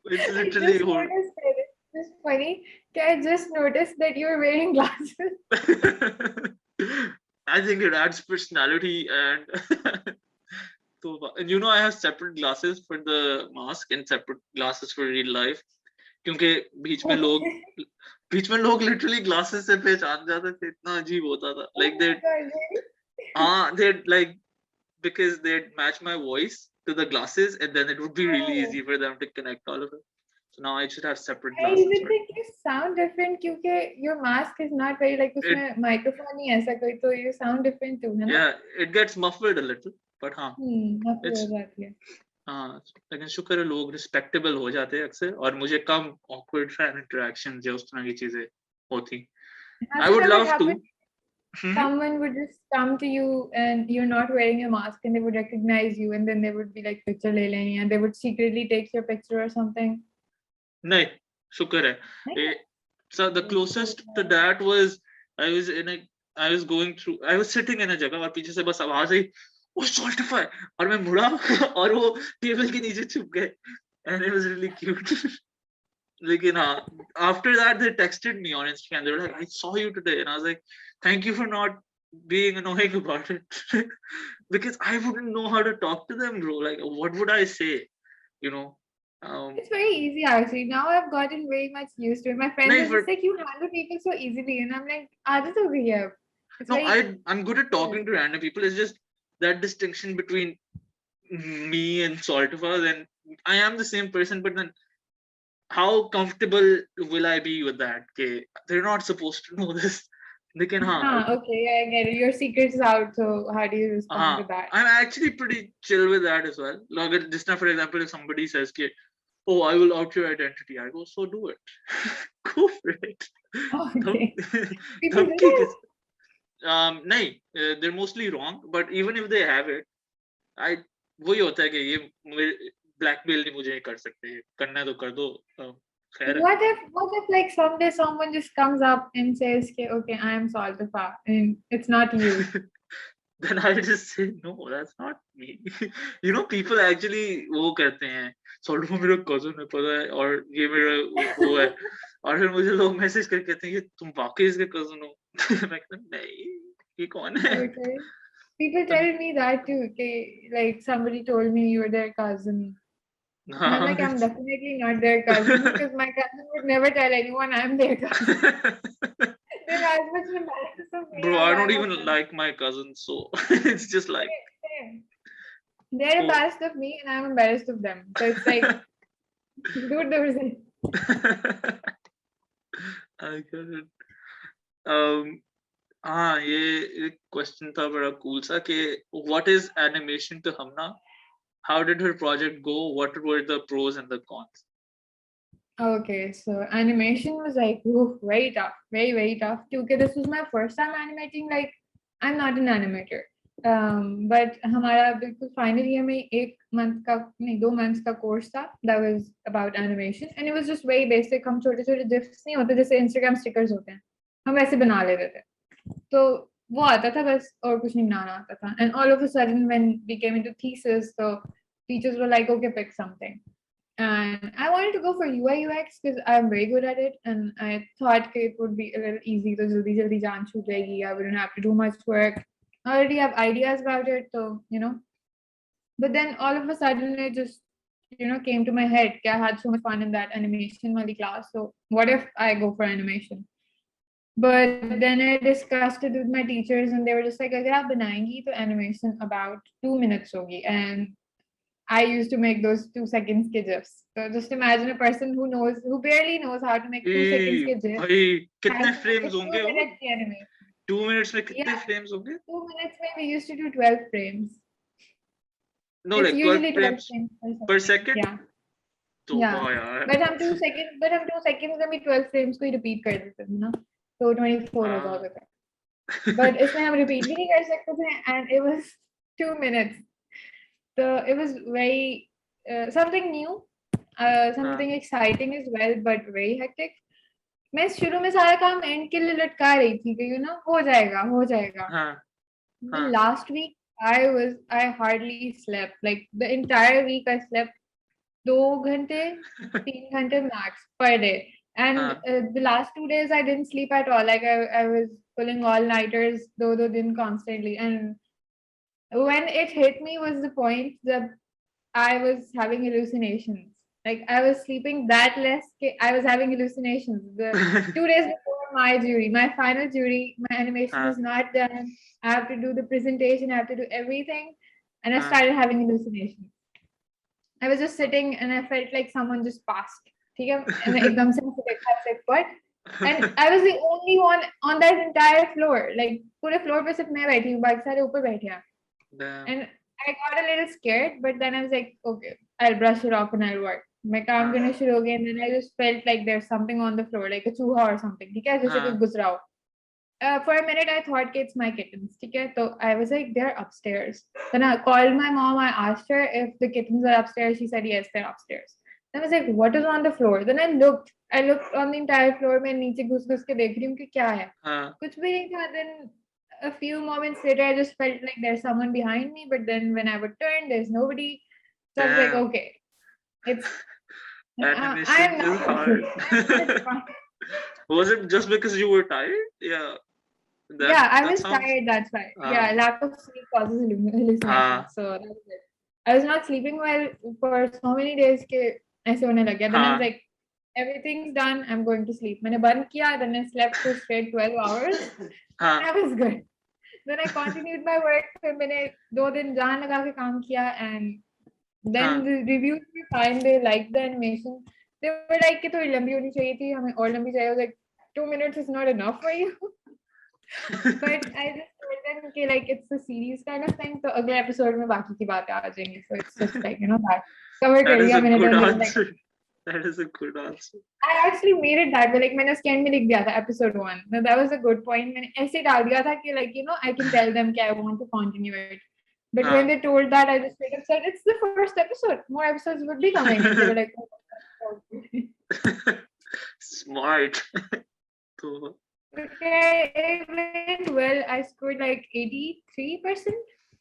It's literally hold. It's funny. I just noticed that you're wearing glasses. I think it adds personality and so, you know, I have separate glasses for the mask and separate glasses for real life. क्योंकि बीच में लोग literally glasses से पहचान जाते थे. इतना अजीब होता था. Like they'd like, because they'd match my voice to the glasses and then it would be really easy for them to connect all of it. So now I should have separate glasses. I even think you sound different because your mask is not very like उसमें microphone ही ऐसा कोई, तो you sound different too, है ना? Yeah, it gets muffled a little, but हाँ. muffled हो जाती है. हाँ, लेकिन शुक्र है लोग respectable हो जाते हैं अक्सर और मुझे कम awkward fan interactions या उस तरह की चीजें होती. Has I it would ever love to. happened? Someone would just come to you and you're not wearing a mask and they would recognize you and then they would be like picture le lenge and they would secretly take your picture or something. नहीं, शुक्र है. Nahi? So the closest to that was I was going through, I was sitting in a जगह और पीछे से बस आवाज आई, वो Saltafa है, और मैं मुड़ा और वो टेबल के नीचे छुप गए, and it was really cute. लेकिन हाँ, after that they texted me on Instagram. They were like, I saw you today, and I was like, thank you for not being annoying about it. Because I wouldn't know how to talk to them, bro. Like, what would I say? You know. It's very easy actually. Now I've gotten very much used to it. My friends नहीं, are just like, you handle people so easily, and I'm like, आदत हो गई है. It's no, very I'm good at talking to random people. It's just that distinction between me and Saltafa. Then I am the same person, but then how comfortable will I be with that? Okay, they're not supposed to know this. They can, okay, I get it. Your secret's out, so how do you respond to that? I'm actually pretty chill with that as well. Like, just now, for example, if somebody says, "Okay, oh, I will out your identity," I go, "So do it, go for it." Okay. People तब do ठीक that? है. नहीं, they're mostly wrong, but even if they have it, I वही होता है कि ये blackmail नहीं मुझे कर सकते, करना है तो कर दो. खैर है. What if like someday someone just comes up and says, okay, I am Saltafa and it's not you. Then I just say no, that's not me. You know, people actually वो करते हैं, Saltafa मेरा cousin है पता है, और ये मेरा वो है, और फिर मुझे लोग मैसेज करके कहते हैं कि तुम वाकई इसके cousin हो. मैं कहता हूँ नहीं, ये कौन है? Okay. People tell me that too. Okay, like somebody told me you're their cousin. And I'm like, I'm definitely not their cousin because my cousin would never tell anyone I'm their cousin. They're as much embarrassed of me. Bro, as I don't am of even them. like my cousins, so it's just like, Same. They're embarrassed of me and I'm embarrassed of them. So it's like, dude, there was I get it. हाँ, ये एक question था बड़ा cool सा कि what is animation to Hamna? How did her project go? What were the pros and the cons? Okay, so animation was like very tough, very tough. Because this was my first time animating. Like, I'm not an animator. But हमारा बिल्कुल final year में 2 months का course था that was about animation and it was just very basic. हम छोटे छोटे gifs नहीं होते जैसे Instagram stickers होते हैं, हम वैसे बना लेते थे. तो वो आता था बस और कुछ नहीं बनाना आता था. And all of a sudden when we came into thesis, so teachers were like, okay, pick something. And I wanted to go for UI UX because I'm very good at it, and I thought it would be a little easy. So jaldi jaan chut jayegi. I wouldn't have to do much work. I already have ideas about it, so you know. But then all of a sudden, it just came to my head. I had so much fun in that animation wali class. So what if I go for animation? But then I discussed it with my teachers, and they were just like, "अगर आप बनाएंगी तो animation about 2 minutes होगी." And I used to make those 2 seconds के gifs. So just imagine a person who barely knows how to make 2 seconds के gifs. भाई कितने has to frames make 2 होंगे वो? minutes की animation. 2 minutes में कितने Yeah, frames होंगे? 2 minutes में we used to do 12 frames. No, It's like 12 usually 12 frames frames per second? Yeah. तो Yeah. यार. But हम 2 seconds में भी 12 frames को ही repeat कर देते थे ना. तो 24 हो जाता था. But इसमें हम repeat भी नहीं कर सकते थे and it was 2 minutes. So it was very something new, something exciting as well, but very hectic. मैं शुरू में सारा काम एंड के लिए लटका रही थी कि हो जाएगा. The last week I hardly slept. Like the entire week I slept 2 घंटे 3 घंटे max per day. And the last 2 days I didn't sleep at all. Like I was pulling all-nighters do din constantly. And when it hit me was the point that I was having hallucinations. Like I was sleeping that less. I was having hallucinations. The 2 days before my final jury, my animation was not done. I have to do the presentation. I have to do everything, and I started having hallucinations. I was just sitting, and I felt like someone just passed. And एकदम से मुझे देखा ऐसे what? And I was the only one on that entire floor. Like पूरे floor पे सिर्फ मैं बैठी हूँ, बाकी सारे ऊपर बैठे हैं. And I got a little scared, but then I was like, okay, I'll brush it off and I'll work. मैं काम हाँ करना शुरू हो गया, and then I just felt like there's something on the floor, like a चूहा or something. ठीक है, जैसे कोई हाँ गुजरा हो. For a minute, I thought it's my kittens. ठीक है, so I was like, they're upstairs. Then I called my mom. I asked her if the kittens are upstairs. She said yes, they're upstairs. Then I was like, what is on the floor? Then I looked. I looked on the entire floor. मैं नीचे घुस घुस के देख रही हूँ कि क्या है. हाँ कुछ भी नहीं था. Then a few moments later, I just felt like there's someone behind me. But then when I would turn, there's nobody. So I was like, damn okay, it's animation I'm is not hard. it's fine. Was it just because you were tired? Yeah, Yeah, I that was sounds. tired, that's why. Yeah, lack of sleep causes hallucinations. हाँ So that was it. I was not sleeping well for so many days के ऐसे होने लग गया. Then I was हाँ like, everything's done, I'm going to sleep. मैंने बंद किया, then I slept for straight 12 hours. हाँ That was good. Then I continued my work. फिर मैंने 2 दिन जान लगा के काम किया, and then हाँ the reviews were fine. They liked the animation. They were like कि थोड़ी लंबी होनी चाहिए थी, हमें और लंबी चाहिए. I was like, 2 minutes is not enough for you. But I just told them कि like it's a series kind of thing. तो अगले episode में बाकी की बातें आ जाएंगी. So it's just like that cover कर that is लिया a मैंने. good Then they were like, answer. That is a good answer. I actually made it that way. Like मैंने उसके end में लिख दिया था episode 1. No, that was a good point. मैंने ऐसे डाल दिया था कि like I can tell them कि I want to continue it. But when हाँ they told that, I just straight up said it's the first episode. More episodes would be coming, and they were like, oh, okay. smart. तो Okay, it went well. I scored like 83%,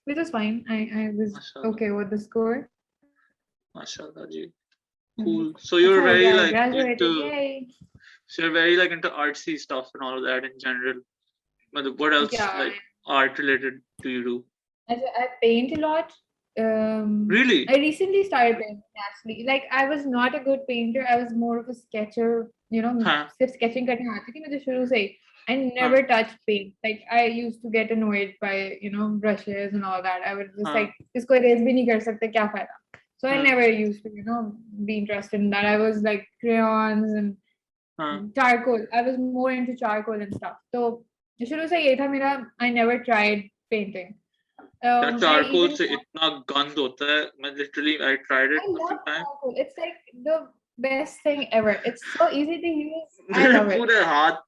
which was fine. I was माशाल्लाह okay with the score. माशाल्लाह जी. Mhm. Cool. So That's you're how very I like graduated. into. Yay! So you're very like into artsy stuff and all of that in general. But what else Yeah, like art related do you do? I paint a lot. Really? I recently started painting actually. Like I was not a good painter. I was more of a sketcher. हाँ सिर्फ sketching करने आती थी मुझे शुरू से ही. I हाँ never touched paint. Like I used to get annoyed by brushes and all that. I would just हाँ like इसको erase भी नहीं कर सकते क्या फायदा. So I हाँ never used to be interested in that. I was like crayons and हाँ charcoal. I was more into charcoal and stuff. So शुरू से ये था मेरा. I never tried painting. यार I चारकोल even से इतना गंद होता है. मैं literally I tried it I a few love times. charcoal. It's like the best thing ever. It's so easy to use. I मेरे love it. पूरे हाथ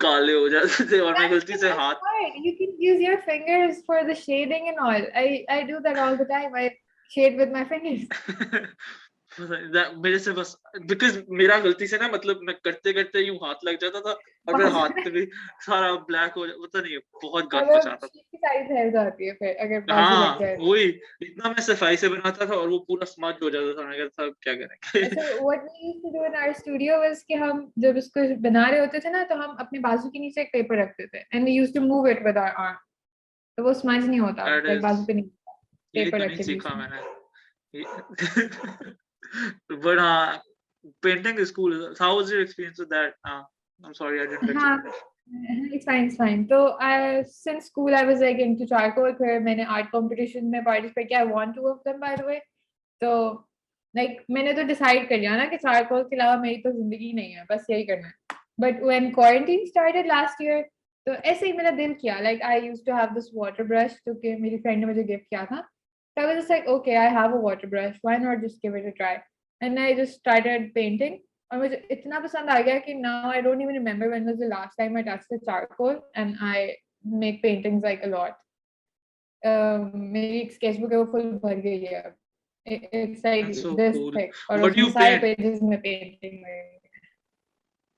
काले हो जाते थे और मैं That's गलती the से best हाथ. part. You can use your fingers for the shading and all. I do that all the time. I shade with my fingers. मेरे से बस because मेरा गलती से ना मतलब मैं करते करते यूं हाथ लग जाता था और मेरे हाथ पे भी सारा ब्लैक हो जाता. पता नहीं बहुत गंद मतलब मचाता था. sheet की सारी फैल जाती है फिर अगर बाजू लग हाँ जाए. वही इतना मैं सफाई से बनाता था और वो पूरा स्मज हो जाता था. मैं कहता था क्या करें. So what we used to do in our studio was कि हम जब इसको बना रहे होते थे ना तो हम अपने बाजू के नीचे एक पेपर रखते थे and we used to move it with our arm. तो वो smudge नहीं होता. That Like is बाजू पे नहीं होता. ये पेपर तो रख नहीं के बीच सीखा में. मैंने. But painting is cool. How was your experience with that? I'm sorry I didn't let you हाँ, finish. it's fine, it's fine. So since school I was like into charcoal. फिर मैंने art competition में participate किया. I won 2 of them by the way. So like मैंने तो decide कर लिया ना कि charcoal के अलावा मेरी तो जिंदगी नहीं है. बस यही करना है. But when quarantine started last year, तो ऐसे ही मेरा दिल किया. Like I used to have this water brush जो कि मेरी friend ने मुझे gift किया था. So I was just like, okay, I have a water brush. Why not just give it a try? And I just started painting. और मुझे इतना पसंद आ गया कि now I don't even remember when was the last time I touched the charcoal, and I make paintings like a lot. मेरी sketchbook है वो full भर गई है. It's like That's so this cool. thick. और What do उसमें you सारे paint? pages में painting में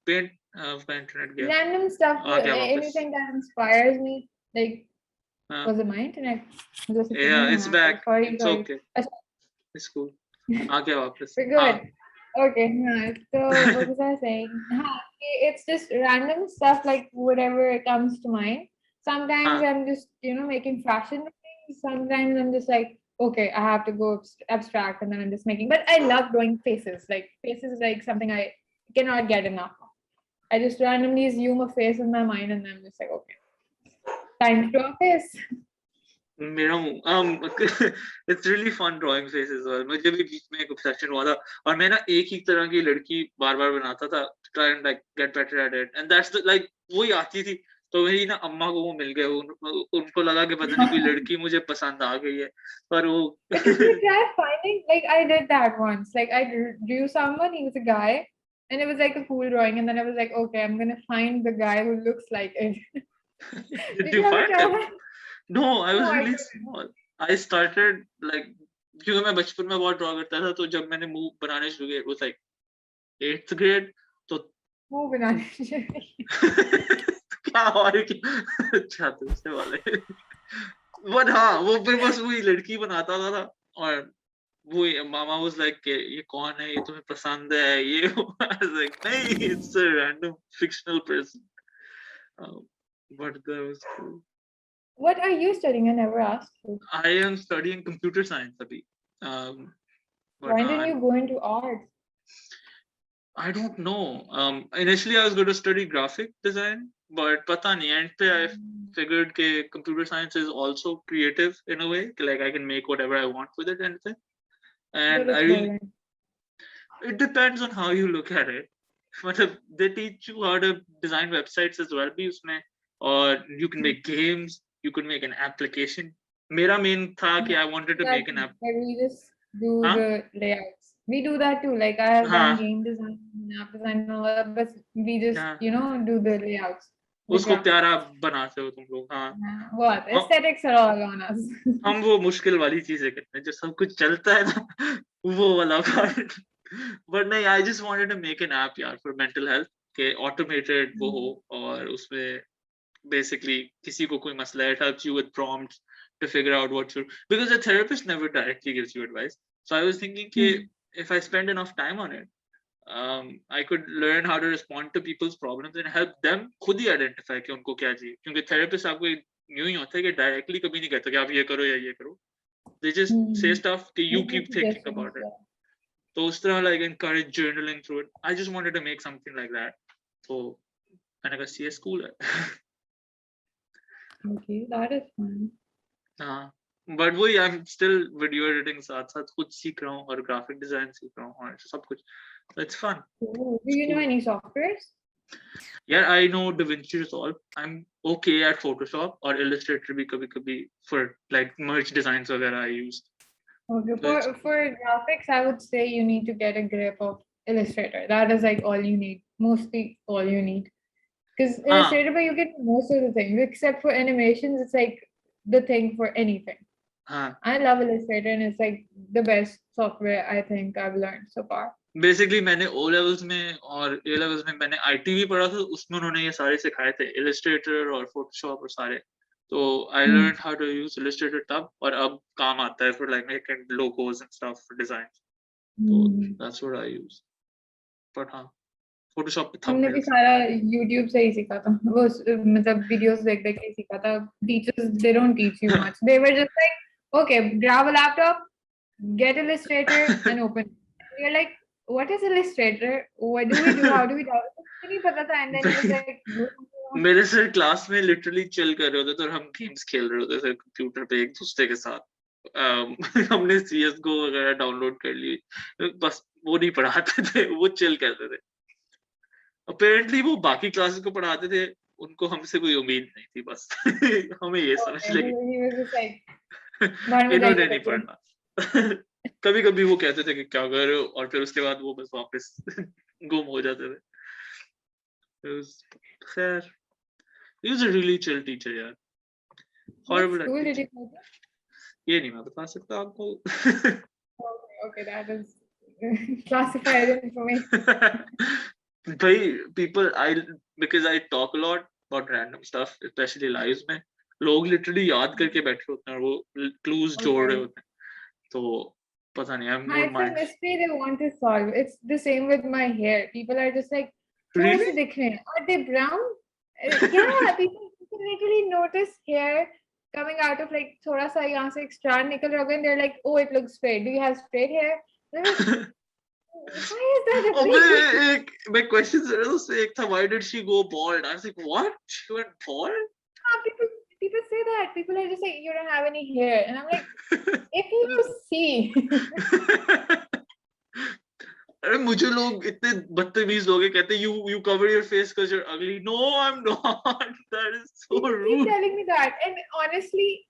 Paint उसका internet गया. random stuff, आ गया वापस. anything that inspires me. Like हाँ. was it my internet? Yeah, it's back. Sorry. It's okay. It's cool. आ गया वापस. We're good. Okay, so what was I saying? It's just random stuff, like whatever comes to mind. Sometimes I'm just, making fashion things. Sometimes I'm just like, okay, I have to go abstract, and then I'm just making. But I love drawing faces. Like faces is like something I cannot get enough of. I just randomly assume a face in my mind, and I'm just like, okay, time to draw a face. मेरा it's really fun drawing faces. और मुझे भी बीच में एक obsession हुआ था और मैं ना एक ही तरह की लड़की बार-बार बनाता था to try and like get better at it, and that's the like वही आती थी तो वही ना अम्मा को वो मिल गए, उनको लगा कि पता नहीं कोई लड़की मुझे पसंद आ गई है, पर वो But did you try finding, like I did that once, like I drew someone, he was a guy, and it was like a cool drawing, and then I was like, okay, I'm gonna find the guy who looks like it. did Did you you ever find try him? that? No, I No, was I really couldn't. small. I started like, क्योंकि मैं बचपन में बहुत draw करता था, तो जब मैंने मुंह बनाने शुरू किए, it was like 8th grade, तो मुंह बनाने क्या और अच्छा दूसरे वाले बट हाँ, वो फिर बस वही लड़की बनाता था और वो मामा वाज लाइक कि ये कौन है, ये तुम्हें पसंद है, ये I was like नहीं, it's a random fictional person. But that was cool. What are you studying? I never asked you. I am studying computer science abhi. But Why didn't you go into art? I don't know. Initially I was going to study graphic design, but pata nahi, end pe I figured that computer science is also creative in a way, like I can make whatever I want with it and thing. And But I it's really, boring. it depends on how you look at it. Matlab, they teach you how to design websites as well bhi usme, or you can make games, you could make an application. Mera main tha ki I wanted to make an app. Like we just do Huh? the layouts. We do that too. Like I have done हाँ, game design, app design, and all that, but we just हाँ, do the layouts, the उसको graphics. प्यारा बनाते हो तुम लोग, हाँ. What हम aesthetics are all on us. हम वो मुश्किल वाली चीजें करते हैं, जो सब कुछ चलता है ना, वो वाला पार्ट. बट नहीं, I just wanted to make an app yaar for mental health, के ऑटोमेटेड वो हो, और उसमें basically किसी को कोई मसला है, it helps you with prompts to figure out what you, because a therapist never directly gives you advice. So I was thinking कि if I spend enough time on it, I could learn how to respond to people's problems and help them खुद ही identify कि उनको क्या चाहिए, क्योंकि therapist आपको यूं ही होता है कि directly कभी नहीं कहता कि आप ये करो या ये करो. They just say stuff कि you keep thinking about it. तो उस तरह like encourage journaling through it. I just wanted to make something like that. So मैंने कहा CS cool है. Okay, that is fun. हाँ, बट वही I am still video editing साथ साथ कुछ सीख रहा हूँ और ग्राफिक डिजाइन सीख रहा हूँ और सब कुछ. It's fun. Cool. Do you know any softwares? यार I know DaVinci Resolve. I am okay at Photoshop और इलस्ट्रेटर भी कभी कभी फॉर लाइक मर्च डिजाइंस वगैरह I use. Okay, for graphics, I would say you need to get a grip of Illustrator. That is like all you need, mostly all you need. Because हाँ Illustrator, but you get most of the things, except for animations, it's like the thing for anything. हाँ, I love Illustrator, and it's like the best software I think I've learned so far. Basically मैंने O levels में और A levels में मैंने IT भी पढ़ा था, उसमें उन्होंने ये सारे सिखाए थे, इलस्ट्रेटर और फोटोशॉप और सारे. तो I learn how to use Illustrator तब, और अब काम आता है for like making logos and stuff for design. तो that's what I use. But हाँ, फोटोशॉप पे हमने भी थंबनेल्स. सारा YouTube से ही सीखा था, वो मतलब वीडियोस देख देख के सीखा था. Teachers, they don't teach you much. They were just like, okay, grab a laptop, get Illustrator and open. And you're like, what is Illustrator? What do we do? How do we do it? नहीं पता था. And then he was like, मेरे sir class में literally chill कर रहे होते थे और हम गेम्स खेल रहे होते थे कंप्यूटर पे एक दूसरे के साथ. हमने CS:GO वगैरह डाउनलोड कर ली, बस वो नहीं पढ़ाते थे, वो चिल करते थे. अपेरेंटली वो बाकी क्लासेस को पढ़ाते थे, उनको हमसे कोई उम्मीद नहीं थी, बस हमें ये समझ okay, लगी he was just like, बाद में इन्होंने जाइए नहीं बच्चे. पढ़ना. कभी कभी वो कहते थे कि क्या कर रहे हो, और फिर उसके बाद वो बस वापस गुम हो जाते थे. खैर, he was a really chill teacher यार. What Horrible school did teacher. you go to? ये नहीं मैं बता सकता आपको. Okay, that is classified information. भाई people, because I talk a lot about random stuff, especially lives में, लोग literally याद करके बैठे होते हैं और वो clues जोड़ रहे होते हैं. तो पता नहीं, I'm more It's a mind. mystery they want to solve. It's the same with my hair. People are just like, Really? "कैसे दिख रहे हैं? Are they brown?" Yeah, people literally notice hair coming out of like थोड़ा सा यहाँ से एक strand निकल रहा होगा, and they're like, "Oh, it looks straight. Do you have straight hair?" They're like, why is that a thing? मैं question कर रहा था, उससे एक था why did she go bald? I was like what? She went bald? People say that. People are just like, "You don't have any hair," and I'm like, if you see. अरे मुझे लोग इतने बदतमीज लोग हैं, कहते you cover your face because you're ugly. No, I'm not. That is so People keep rude. telling me that, and honestly,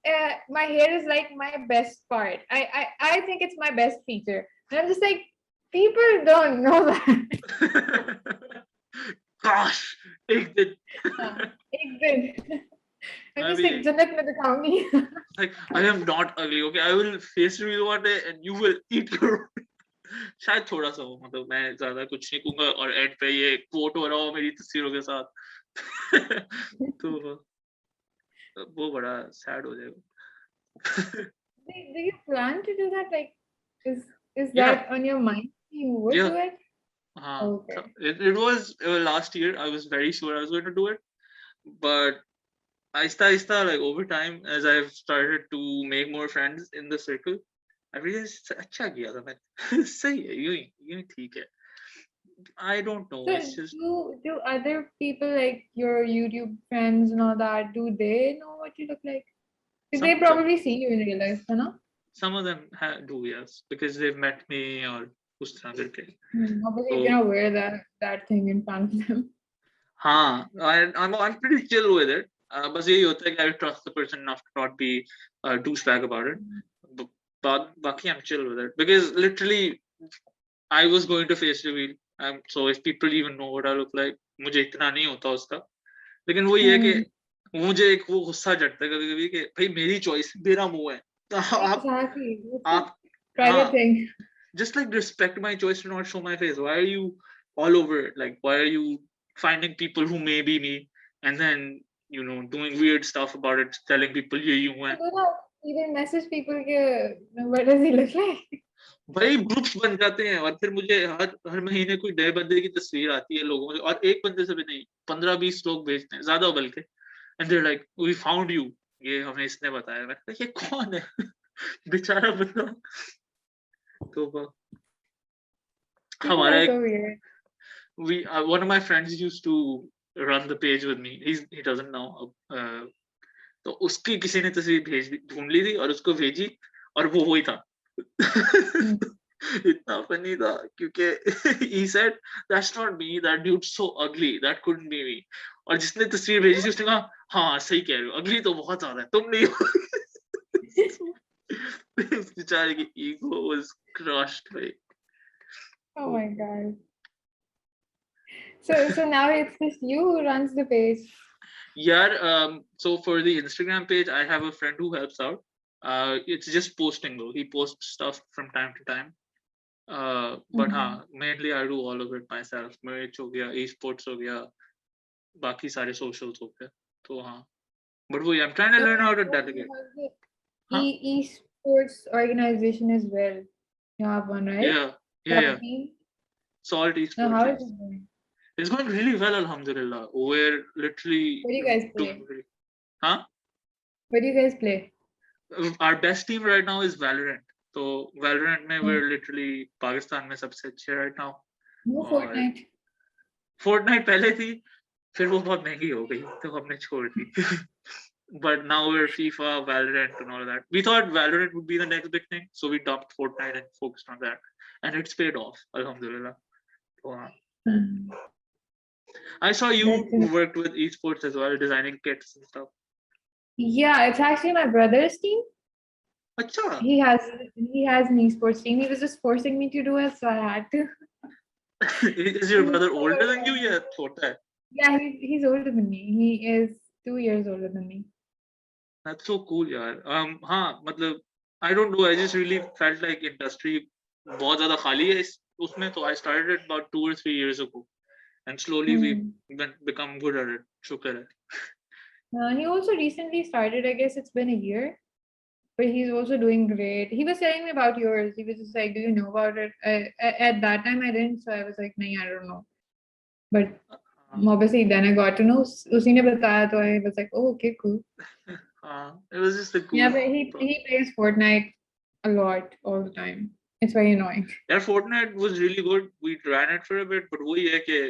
my hair is like my best part. I think it's my best feature, and I'm just like, people don't know that. Gosh, एक दिन. हाँ, एक दिन I'm मैं just भी like जन्नत में दिखाऊंगी. like I am not ugly, okay? I will face reveal one day and you will eat your. शायद थोड़ा सा हो, मतलब मैं ज्यादा कुछ नहीं कहूंगा और एंड पे ये कोट हो रहा हो मेरी तस्वीरों के साथ. तो वो बड़ा सैड हो जाएगा. Do you plan to do that? Like, is Yeah, that on your mind? You would yeah. do it? So Okay. it was last year. I was very sure I was going to do it, but aista like over time as I've started to make more friends in the circle, I realized अच्छा किया था मैं. सही है, यूं ही ठीक है. I don't know. So It's just do other people like your YouTube friends and all that? Do they know what you look like? They some some probably see you in real life, you know? some of them do, yes, because they've met me or उस तरह करके. Obviously, you So cannot wear that thing in front of them. हाँ, I'm pretty chill with it. बस यही होता है कि I trust the person enough to not be a douchebag about it. But बाकी I'm chill with it because literally I was going to face reveal. So if people even know what I look like, मुझे इतना नहीं होता उसका. लेकिन वो ये है कि मुझे एक वो गुस्सा चढ़ता है कभी-कभी कि भाई मेरी चॉइस, मेरा मुंह है. तो Exactly. It's a आप private हाँ, thing. just like respect my choice to not show my face. Why are you all over it? Like why are you finding people who may be me and then doing weird stuff about it, telling people ये यूं है. So do not even message people what does he look like? भाई groups बन जाते हैं और फिर मुझे हर महीने कोई नए बंदे की तस्वीर आती है लोगों में और एक बंदे से भी नहीं 15-20 लोग भेजते हैं ज्यादा बल्कि and they like we found you, ये हमें इसने बताया. मैं ये कौन है? बेचारा बंदा. तो People हमारा are एक so weird. one of my friends used to run the page with me. He doesn't know. तो उसकी किसी ने तस्वीर ढूंढ ली थी और उसको भेजी और वो वही था. इतना फनी था क्योंकि he said that's not me, that dude's so ugly, that couldn't be me. और जिसने तस्वीर भेजी थी उसने कहा हाँ सही कह रहे हो, अगली तो बहुत ज्यादा है, तुम नहीं हो. उस बेचारे की ईगो was crushed भाई. Oh my god. So now it's just you who runs the page. Yeah, so for the Instagram page, I have a friend who helps out. It's just posting though. He posts stuff from time to time. But mainly I do all of it myself. Merch हो गया, esports हो गया, बाकी सारे socials हो गए. तो हाँ. But I'm trying to learn how to delegate. Huh? Esports organization as well. You have one, right? Yeah. Team. Salt Now, esports. how Yes. is it going? It's going really well, alhamdulillah. We're literally What do you guys play? doing really. Huh? What do you guys play? Our best team right now is Valorant. So Valorant में we're literally Pakistan में सबसे अच्छे right now. No Fortnite. Fortnite पहले थी, फिर वो बहुत महंगी हो गई, तो हमने छोड़ दी. But now we're FIFA, Valorant, and all of that. We thought Valorant would be the next big thing, so we dumped Fortnite and focused on that, and it's paid off, alhamdulillah. Wow. I saw you worked with esports as well, designing kits and stuff. Yeah, it's actually my brother's team. Achha. He has an esports team. He was just forcing me to do it, so I had to. Is your brother older than you? Yeah, chota hai. Yeah, he's older than me. He is 2 years older than me. That's so cool, yaar. हाँ, मतलब I don't know. I just really felt like industry बहुत ज़्यादा खाली है उसमें, तो I started it about 2 or 3 years ago, and slowly we've become good at it. शुक्र है. He also recently started. I guess it's been a year, but he's also doing great. He was telling me about yours. He was just like, "Do you know about it?" At that time, I didn't, so I was like, "No, I don't know." But obviously, then I got to know. Usi ne bataya, so I was like, "Oh, okay, cool." It was just a cool. Yeah, but he plays Fortnite a lot all the time. It's very annoying. Yeah, Fortnite was really good. We ran it for a bit, but वही है कि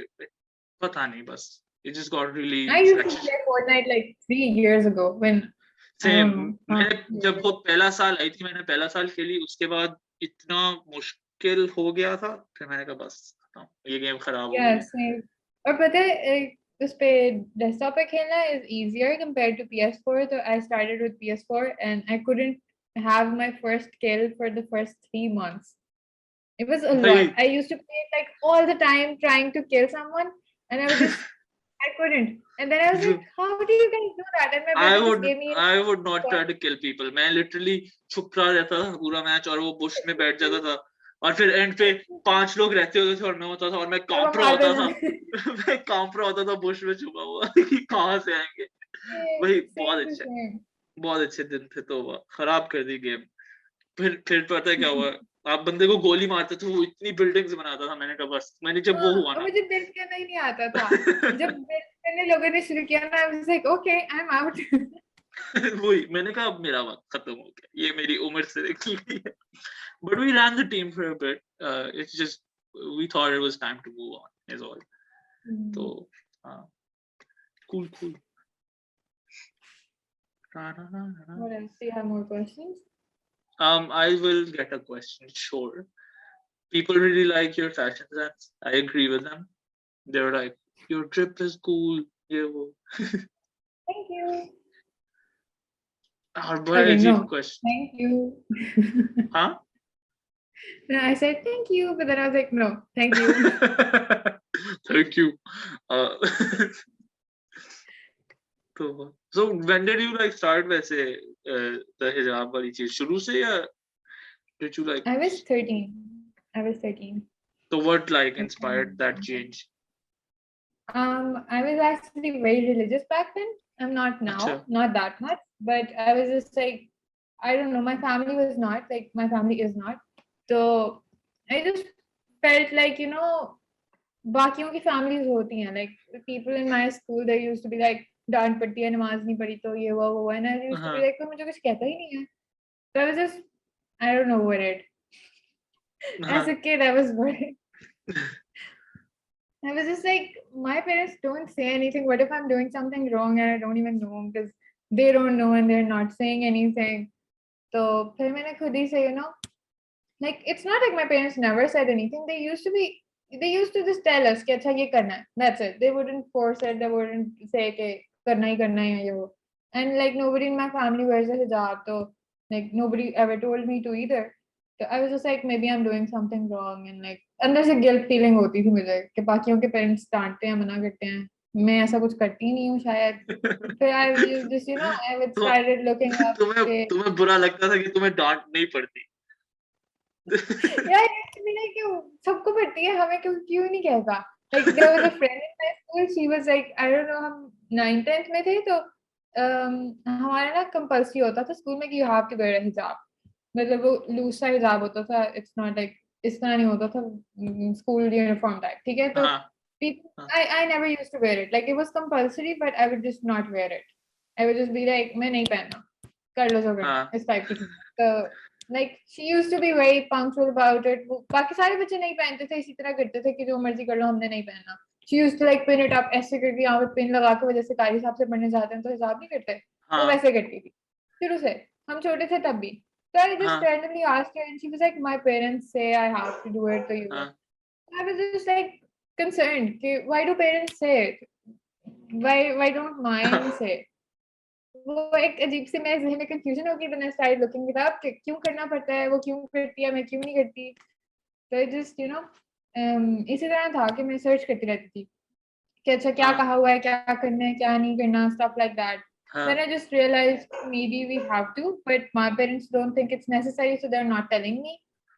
पता नहीं बस. It just got really. I used to play Fortnite like 3 years ago when. Same. मैंने जब वो पहला साल आई थी, मैंने पहला साल खेली, उसके बाद इतना किल हो गया था, फिर मैंने कहा बस ये गेम खराब हो गई Yeah, है। same. और पता है उस पे डेस्कटॉप पे खेलना is easier compared to PS4. So I started with PS4 and I couldn't have my first kill for the first 3 months. It was a भाई lot. I used to play like all the time trying to kill someone, and I couldn't. And then I was like, how do you guys do that? And my brother just gave me I would not try gun. to kill people. मैं literally छुप रहा रहता था पूरा match और वो Bush में बैठ जाता था और फिर एंड पे 5 लोग रहते होते थे और मैं होता था और मैं और वो कांप रहा मार होता देना। था मैं कांप रहा होता था बुश में छुपा हुआ कि कहाँ से आएंगे। वही Same to same. बहुत अच्छे दिन थे तो खराब कर दी गेम। फिर पता है क्या हुआ, आप बंदे को गोली मारते थे वो इतनी बिल्डिंग्स बनाता था, मैंने कहा बस मैंने जब वो हुआ और ना मुझे बिल्ड करना ही नहीं आता था। जब बिल्ड करने लोगों ने शुरू किया ना, I was like, okay, I'm out. वही मैंने कहा अब मेरा वक्त खत्म हो गया, ये मेरी उम्र से निकल गई है। But we ran the team for a bit. It's just we thought it was time to move on. Is all. So cool. What else? Do you have more questions? I will get a question. Sure. People really like your fashion sense. I agree with them. They're like, your drip is cool. Yeah. Thank you. और बड़ा Okay, अजीब no. question. Thank you. हाँ? No, I said thank you, but then I was like, no, thank you. Thank you. So when did you like start वैसे the hijab वाली चीज शुरू से या did you like? I was 13. I was 13. So what like inspired that change? I was actually very religious back then. I'm not now, अच्छा. not that much, but I was just like, I don't know, my family was not, like, my family is not. So I just felt like, you know, बाकियों की families होती हैं, like people in my school, there used to be like, डांट पड़ती है, नमाज नहीं पढ़ी तो ये वो and I used to be like, कोई मुझे कुछ कहता ही नहीं है. So I was just, I don't know, worried. As a kid, I was worried. I was just like, my parents don't say anything. What if I'm doing something wrong and I don't even know because they don't know and they're not saying anything? So फिर मैंने खुद ही से, you know, like it's not like my parents never said anything. They used to just tell us कि अच्छा ये करना है. That's it. They wouldn't force it. They wouldn't say कि करना ही करना है ये वो. And like nobody in my family wears a hijab, so like nobody ever told me to either. So I was just like, maybe I'm doing something wrong, and like अंदर से guilt feeling होती थी मुझे कि बाकियों के parents डांटते हैं, मना करते हैं, मैं ऐसा कुछ करती नहीं हूँ शायद. फिर I just, you know, I would started looking up तुम्हें बुरा लगता था कि तुम्हें डांट नहीं पड़ती. यार like सबको पड़ती है, हमें क्यों नहीं कहता. Like there was a friend in my school, she was like, I don't know, हम 9th 10th में थे तो हमारा ना कंपल्सरी होता था स्कूल में कि you have to wear a hijab. मतलब वो लूज सा हिजाब होता था. इट्स नॉट लाइक इस तरह नहीं होता था स्कूल यूनिफॉर्म टाइप. ठीक है, तो I never used to wear it. Like it was compulsory, but I would just not wear it. I would just be like, मैं नहीं पहनना, कर लो जो करना, इस टाइप की. तो like she used to be very punctual about it. बाकी सारे बच्चे नहीं पहनते थे, इसी तरह करते थे कि जो मर्जी कर लो, हमने नहीं पहनना. She used to like pin it up ऐसे करके यहाँ पे पिन लगा के, जैसे कारी साहब से पढ़ने जाते हैं तो हिसाब नहीं करते, वो वैसे करती थी शुरू से. हम छोटे थे तब भी. So I just randomly asked her and she was like, my parents say I have to do it, so you will. I was just like concerned, why do parents say it? Why don't mine say it? वो एक अजीब सी मेरे ज़हन में confusion होगी. Then I started looking it up कि क्यों करना पड़ता है, वो क्यों करती है, मैं क्यों नहीं करती. So I just, you know, इसी तरह था कि मैं सर्च करती रहती थी कि अच्छा क्या कहा हुआ है, क्या करना है, क्या नहीं करना, stuff like that. Then I just realized maybe we have to, but my parents don't think it's necessary, so they're not telling me.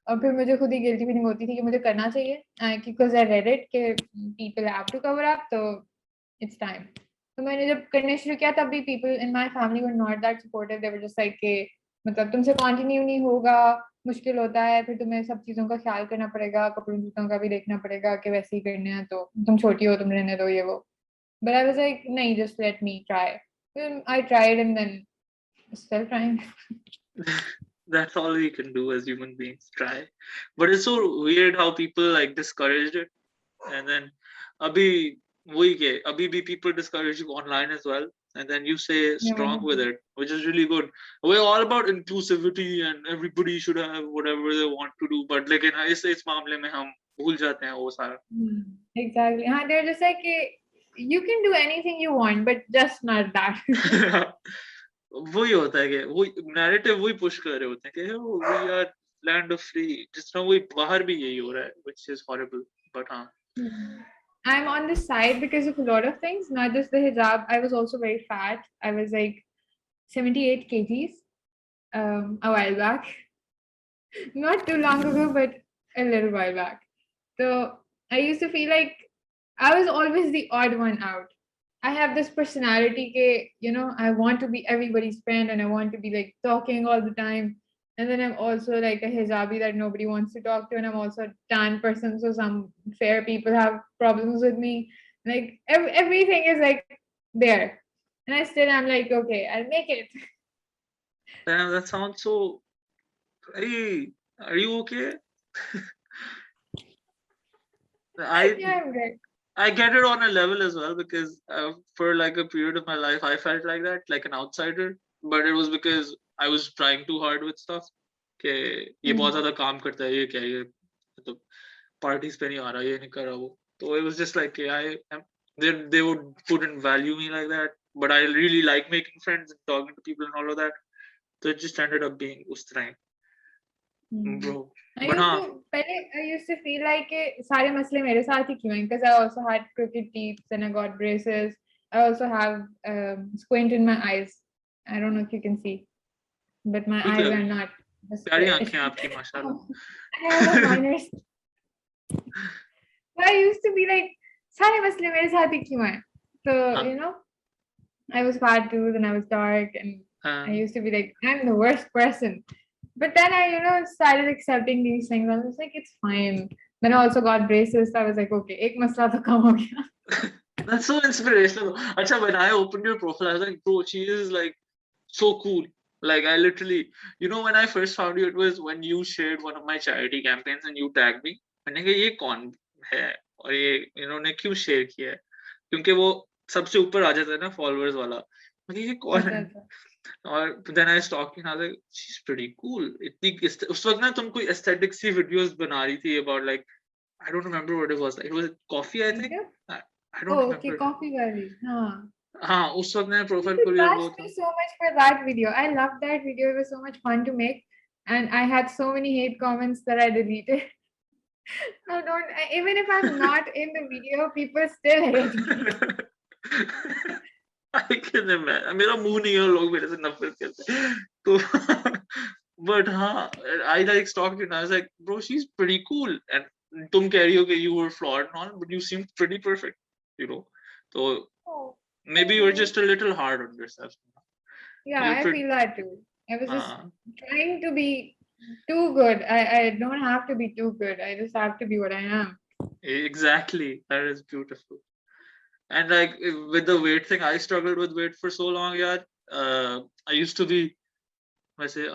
और फिर मुझे खुद ही गिल्टी फीलिंग होती थी कि मुझे करना चाहिए, because I read it कि people have to cover up, so it's time. तो मैंने जब करने शुरू किया तब भी people in my family were not that supportive. They were just like कि मतलब तुमसे कंटिन्यू नहीं होगा, मुश्किल होता है, फिर तुम्हें सब चीज़ों का ख्याल करना पड़ेगा, कपड़ों जूतों का भी देखना पड़ेगा कि वैसे ही करने हैं, तो तुम छोटी हो, तुम रहने दो ये वो. But I was like, नहीं, just let me try. I tried and then still trying. That's all we can do as human beings, try. But it's so weird how people like discouraged it, and then abhi वही के अभी भी people discourage you online as well, and then you say Yeah, strong with it, which is really good. We're all about inclusivity and everybody should have whatever they want to do, but लेकिन इस मामले में हम भूल जाते हैं वो सारा. exactly. हाँ, they're just like you can do anything you want, but just not that. वही होता है कि वही नैरेटिव वही पुश कर रहे होते हैं कि we are land of free, जिस तरह वही बाहर भी यही हो रहा है, which is horrible. But हाँ. I'm on this side because of a lot of things, not just the hijab. I was also very fat. I was like 78 kgs a while back. Not too long ago, but a little while back. So I used to feel like I was always the odd one out. I have this personality, I want to be everybody's friend and I want to be like talking all the time. And then I'm also like a hijabi that nobody wants to talk to, and I'm also a tan person, so some fair people have problems with me. Like everything is like there, and I still am like, okay, I'll make it. Damn, that sounds so. Hey, are you okay? Yeah, I'm good. I get it on a level as well, because for like a period of my life I felt like that, like an outsider, but it was because I was trying too hard with stuff. कि ये बहुत ज़्यादा काम करता है, ये क्या है, ये मतलब parties पे नहीं आ रहा, ये नहीं कर रहा वो. So it was just like they wouldn't value me like that, but I really like making friends and talking to people and all of that. So it just ended up being उस तरह. Bro. But I used to feel like सारे मसले मेरे साथ ही क्यों हैं, because I also had crooked teeth and I got braces. I also have squint in my eyes. I don't know if you can see, but my eyes are not. प्यारी आंखें आपकी माशाल्लाह. I have a minor. But I used to be like सारे मसले मेरे साथ ही क्यों हैं. So I was fat too, and I was dark, and I used to be like, I'm the worst person. But then I started accepting these things. I was like, it's fine. Then I also got braces. So I was like, okay, ek masla to kam ho gaya. That's so inspirational. Acha, when I opened your profile, I was like, bro, she is like so cool. Like I literally, when I first found you, it was when you shared one of my charity campaigns and you tagged me. मैंने कहा ये कौन है और ये इन्होंने क्यों share किया है, क्योंकि वो सबसे ऊपर आ जाता है ना फॉलोअर्स वाला. मैंने ये कौन है, और then I stalked and I was like, she's pretty cool. इतनी उस वक्त ना तुम कोई aesthetic सी videos बना रही थी about like, I don't remember what it was. It was coffee, I think. I don't remember. Okay, coffee वाली. हाँ, उस वक्त मैंने profile खोली और वो था. Thank you so much for that video. I loved that video. It was so much fun to make, and I had so many hate comments that I deleted. Even if I'm not in the video, people still hate me. I can imagine. मेरा मुंह नहीं है, लोग मेरे से नफरत करते हैं. तो but हाँ, I like stalked you and I was like, bro, she's pretty cool. And तुम कह रही हो कि you were flawed and all, but you seemed pretty perfect, So maybe you're just a little hard on yourself. Yeah, I feel that too. I was just trying to be too good. I don't have to be too good. I just have to be what I am. Exactly. That is beautiful. And like with the weight thing, I struggled with weight for so long, yeah. I used to be, वैसे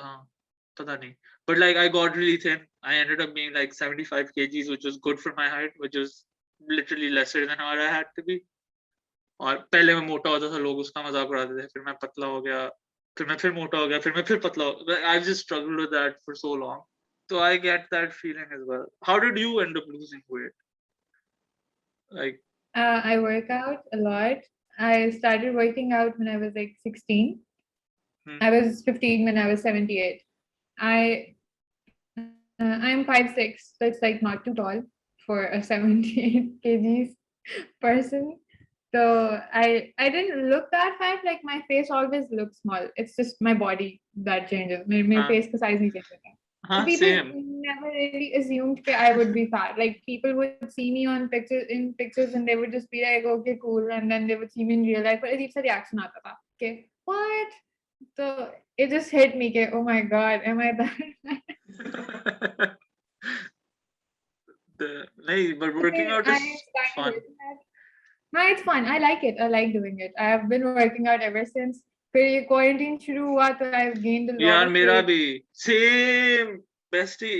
पता नहीं, but like I got really thin. I ended up being like 75 kgs, which was good for my height, which was literally lesser than what I had to be. और पहले मैं मोटा होता था, लोग उसका मजाक उड़ाते थे, फिर मैं पतला हो गया, फिर मैं फिर मोटा हो गया, फिर मैं फिर पतला हो गया. I've just struggled with that for so long. So I get that feeling as well. How did you end up losing weight? Like I work out a lot. I started working out when I was like 16. I was 15 when I was 78. I'm 5'6", so it's like not too tall for a 78 kgs person. So I didn't look that fat. Like my face always looks small. It's just my body that changes. My face ka size nahi changes. So people never really assumed that I would be fat. Like people would see me in pictures and they would just be like, okay, cool. And then they would see me in real life. But it's a reaction aata tha. Okay, what? So it just hit me. Okay, oh my God, am I that? But working out is fun. No, it's fun. I like it. I like doing it. I have been working out ever since. फिर ये quarantine शुरू हुआ तो I've gained a lot. यार मेरा भी same. bestie.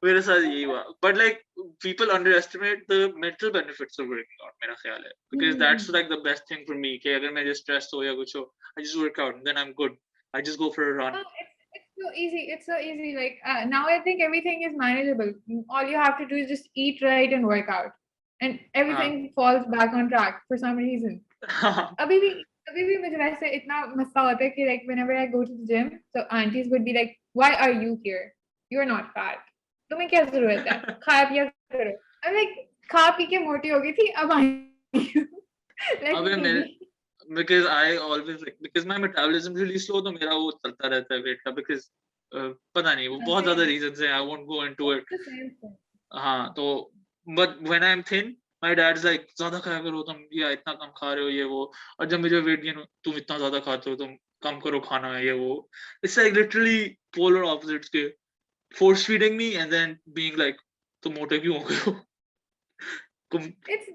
मेरे साथ यही हुआ. But like people underestimate the mental benefits of working out. मेरा ख्याल है, because that's like the best thing for me. कि अगर मैं just stressed हो या कुछ हो, I just work out and then I'm good. I just go for a run. It's so easy. It's so easy. Like now, I think everything is manageable. All you have to do is just eat right and work out, and everything falls back on track for some reason. अभी भी मुझे वैसे इतना मस्ता होता है कि like whenever I go to the gym, so aunties would be like, "Why are you here? You're not fat. तुम्हें क्या जरूरत है? खा पिया करो." I'm like, खा पी के मोटी हो गई थी, अब आई अबे मेरे because I always like because my metabolism really slow, तो मेरा वो चलता रहता है weight का because पता नहीं वो बहुत ज़्यादा reasons हैं, I won't go into it. हाँ तो but when I'm thin, my dad's like ज़्यादा खाया करो तुम, या इतना कम खा रहे हो ये वो, और जब मुझे weight gain तुम इतना ज़्यादा खाते हो, तुम कम करो खाना ये वो. It's like literally polar opposites के force feeding me and then being like तुम मोटे क्यों हो गए हो. It's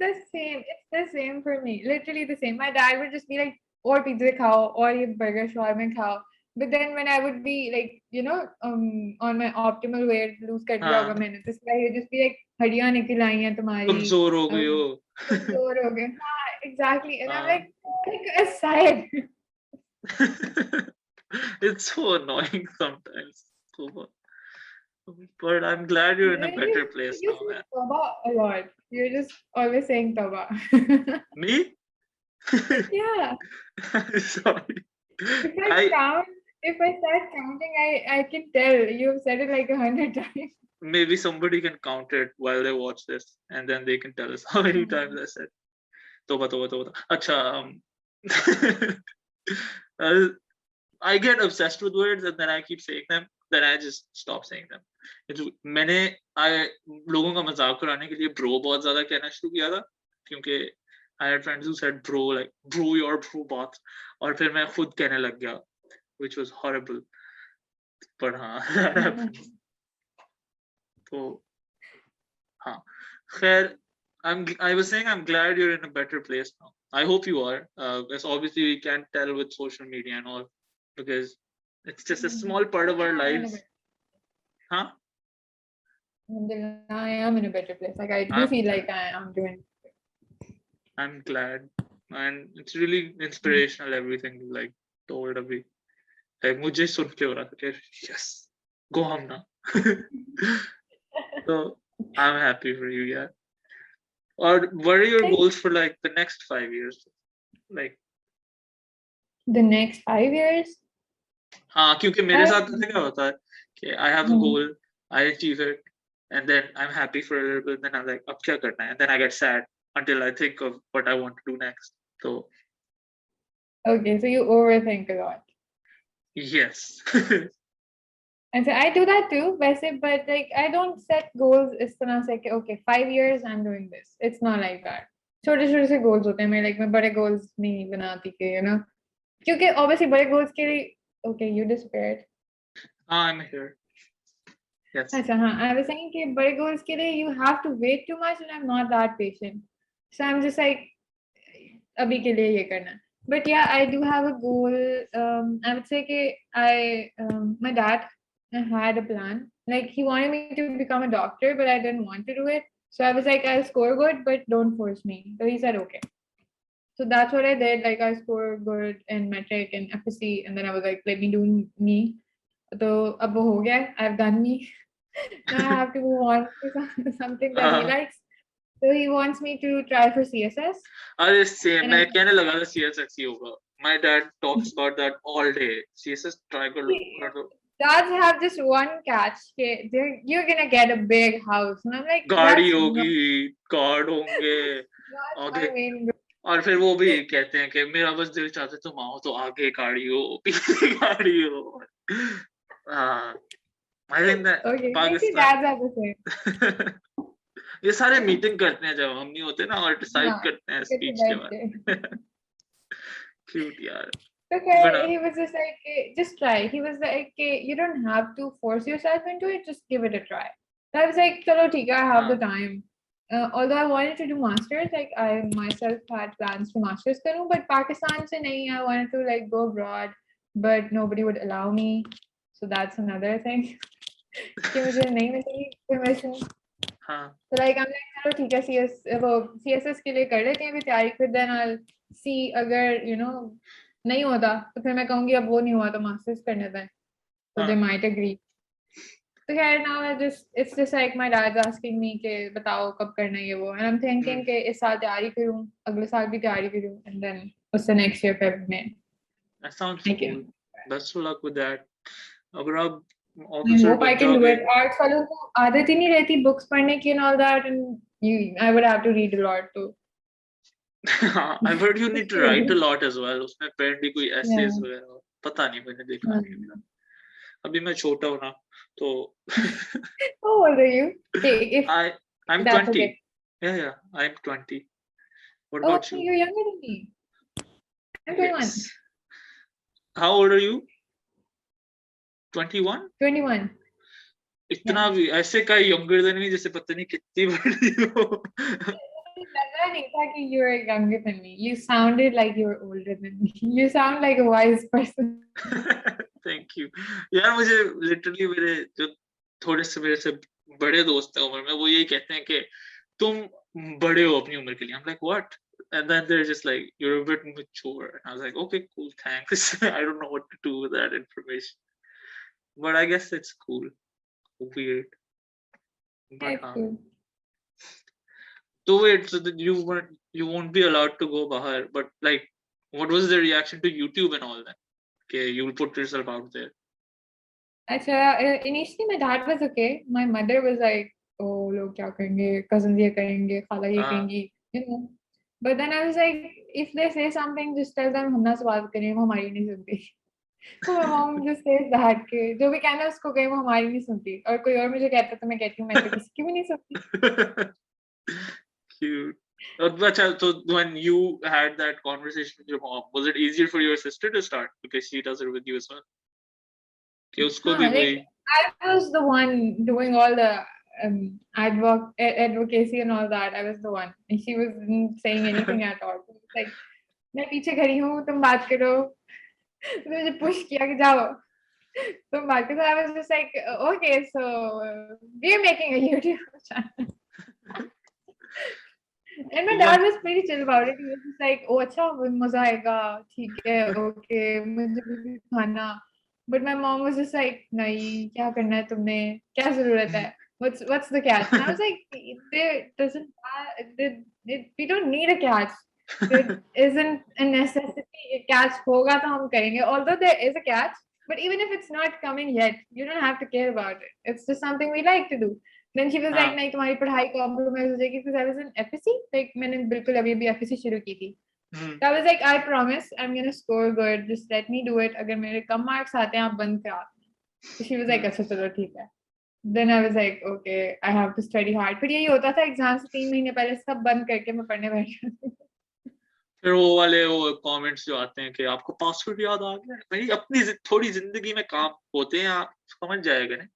the same for me, literally the same. My dad would just be like, or pizza khao, or ye burger shawarma khao. But then when I would be like, you know, on my optimal weight, lose कर दिया होगा मैंने, तो इसलिए he would just be like, हड्डियां निकल आई हैं तुम्हारी, कमजोर हो गई हो. कमजोर हो गए. हाँ, exactly. And I'm like, pick a side. It's so annoying sometimes. But I'm glad you're in a better place now, man. You tauba a lot. You're just always saying tauba. Me? Yeah. Sorry. If I start counting, I can tell. You've said it like 100 times. Maybe somebody can count it while they watch this, and then they can tell us how many times I said toba toba toba. Acha. I get obsessed with words and then I keep saying them. Then I just stop saying them. मैंने लोगों का मजाक उड़ाने के लिए bro बहुत ज़्यादा कहना शुरू किया था, क्योंकि I had friends who said bro, like bro your bro बात, और फिर मैं खुद कहने लग गया, which was horrible. But हाँ, that happened. तो हाँ, खैर, I was saying I'm glad you're in a better place now. I hope you are. Because obviously we can't tell with social media and all, because it's just a small part of our lives. Huh? I am in a better place. Like I do feel like I am doing. I'm glad, and it's really inspirational everything you like told अभी. Like मुझे सुन के हो रहा था कि yes, go Hamna. So I'm happy for you, yeah. Or what are your goals for like the next 5 years? Like the next 5 years? हाँ, क्योंकि मेरे साथ तो क्या होता है कि I have a goal, I achieve it, and then I'm happy for a little bit, then I'm like, अब क्या करना है? And then I get sad until I think of what I want to do next. So okay, so you overthink a lot. Yes. And so I do that too, but like I don't set goals. It's not like okay, 5 years I'm doing this. It's not like that. छोटे से goals होते हैं मेरे, like मैं बड़े goals नहीं बनाती के, you know, क्योंकि obviously बड़े goals के लिए okay, you disappeared. I'm here. Yes. अच्छा हाँ, I was saying कि बड़े goals के लिए you have to wait too much, and I'm not that patient. So I'm just like अभी के लिए ये करना. But yeah, I do have a goal. I would say that my dad had a plan. Like he wanted me to become a doctor, but I didn't want to do it. So I was like, I'll score good, but don't force me. So he said, okay. So that's what I did. Like I scored good in metric and FSC, and then I was like, let me do me. So ab ho gaya. I've done me. Now I have to move on to something that he likes. So he wants me to try for CSS. अरे same, मैं कहने लगा था CSS ही होगा. My dad talks about that all day. CSS try कर लो. Dads have just one catch. You're gonna get a big house, and I'm like, गाड़ी होगी, car होंगे, आगे, और फिर वो भी कहते हैं कि मेरा बस दिल चाहता है तुम आओ तो आगे गाड़ी हो, पीछे गाड़ी हो. I think that Pakistan. ये सारे मीटिंग करते हैं जब हम नहीं होते ना, और डिसाइड करते हैं स्पीच के बारे में. Cute यार. Okay, he was just like, just try. He was like, you don't have to force yourself into it, just give it a try. So I was like, chalo theek hai, I have the time. Although I wanted to do masters, like I myself had plans to masters karu, but Pakistan se nahi, I wanted to like go abroad, but nobody would allow me. So that's another thing. कि मुझे नहीं मिली permission. हाँ तो like I'm like चलो ठीक है वो CSS के लिए कर लेते हैं अभी तैयारी, फिर देन I'll see अगर नहीं होता तो फिर मैं कहूँगी अब वो नहीं हुआ तो मास्टर्स करने दें, तो they हाँ might agree. तो खैर now it's just like my dad's asking me कि बताओ कब करना है ये वो, and I'm thinking कि इस साल तैयारी करूँ, अगले साल भी तैयारी करूँ, and then उससे next year Feb में that sounds ठीक है। cool. Best of luck with that. अगर आप I ऑफिसर hope I बन can do जाओगे। it. Arts वालों को आदत ही नहीं रहती बुक्स पढ़ने की and all that, and I would have to read a lot तो I've heard you need to write a lot as well. उसमें apparently कोई essays yeah. वगैरह पता नहीं, मैंने देखा नहीं अभी। अभी मैं छोटा हूँ ना तो How old are you? Okay, if I'm that's 20. okay. Yeah, I'm 20. What Oh, about you? you're younger than me. I'm 21. Yes. How old are you? 21? 21. इतना Yeah. भी ऐसे का younger than me जैसे पता नहीं कितनी बड़ी हो। लगा नहीं था कि you were younger than me. You sounded like you were older than me. You sound like a wise person. Thank you. यार मुझे literally मेरे जो थोड़े से मेरे से बड़े दोस्त हैं उम्र में, वो यही कहते हैं कि तुम बड़े हो अपनी उम्र के लिए। I'm like what? And then they're just like you're a bit mature. And I was like okay, cool, thanks. I don't know what to do with that information, but I guess it's cool. Weird, but That's cool. so wait, so that you won't be allowed to go bahar, but like what was the reaction to YouTube and all that? Okay, you'll put yourself out there. अच्छा, initially my dad was okay. My mother was like, oh लोग क्या करेंगे, cousins ये करेंगे, खाला ये करेंगी, But then I was like, if they say something, just tell them हमना से बात करें, वो हमारी नहीं सुनती। So my mom just says that कि जो भी कहना है उसको कहीं, वो हमारी नहीं सुनती, और कोई और मुझे कहता तो मैं कहती हूँ मैं तो किसी की भी नहीं सुनती। Cute. So when you had that conversation with your mom, was it easier for your sister to start because she does it with you as well? कि उसको भी वही Like I was the one doing all the advocacy and all that. I was the one, and she wasn't saying anything at all. She was like मैं पीछे खड़ी हूँ, तुम बात करो। तो मुझे पुश किया कि जाओ तुम बात करो। I was just like okay, so we're making a YouTube channel. And my dad was pretty chill about it. He was just like, oh अच्छा मजा आएगा, ठीक है, okay, मुझे भी खाना। But my mom was just like, नहीं, क्या करना है तुमने, क्या जरूरत है, what's the catch? And I was like, there doesn't we don't need a catch. There isn't a necessity. Catch होगा तो हम करेंगे. Although there is a catch, but even if it's not coming yet, you don't have to care about it. It's just something we like to do. Then she was like, हाँ नहीं तुम्हारी पढ़ाई compromise हो जाएगी, because I was in FSC. Like मैंने बिल्कुल अभी FSC शुरू की थी. So I was like, I promise I'm gonna score good. Just let me do it. अगर मेरे कम marks आते हैं आप बंद करा देना. So she was like, अच्छा चलो ठीक है. Then I was like, okay, I have to study hard. फिर यही होता था, एग्जाम से 3 महीने पहले सब बंद करके मैं पढ़ने बैठ जाती थी। फिर वो वाले वो कमेंट्स जो आते हैं कि आपको पासवर्ड याद आ गया। भाई अपनी थोड़ी जिंदगी में काम होते हैं, आप समझ जाएगा ना।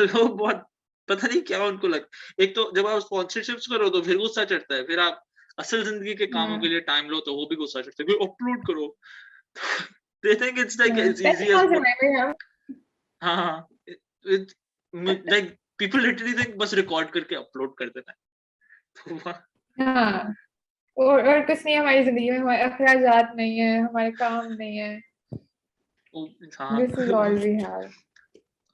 लोग बहुत पता नहीं क्या उनको एक तो जब आप स्पॉन्सरशिप्स करो तो फिर गुस्सा चढ़ता है, फिर आप असल जिंदगी के कामों के लिए टाइम लो तो वो भी गुस्सा चढ़ता है कि अपलोड करो। They think it's like as easy as what हाँ like people literally think बस रिकॉर्ड करके अपलोड कर देना है। हाँ, और कुछ नहीं है हमारी जिंदगी में, हमारे अखराजात नहीं है, हमारे काम नहीं है। हाँ This is all we have.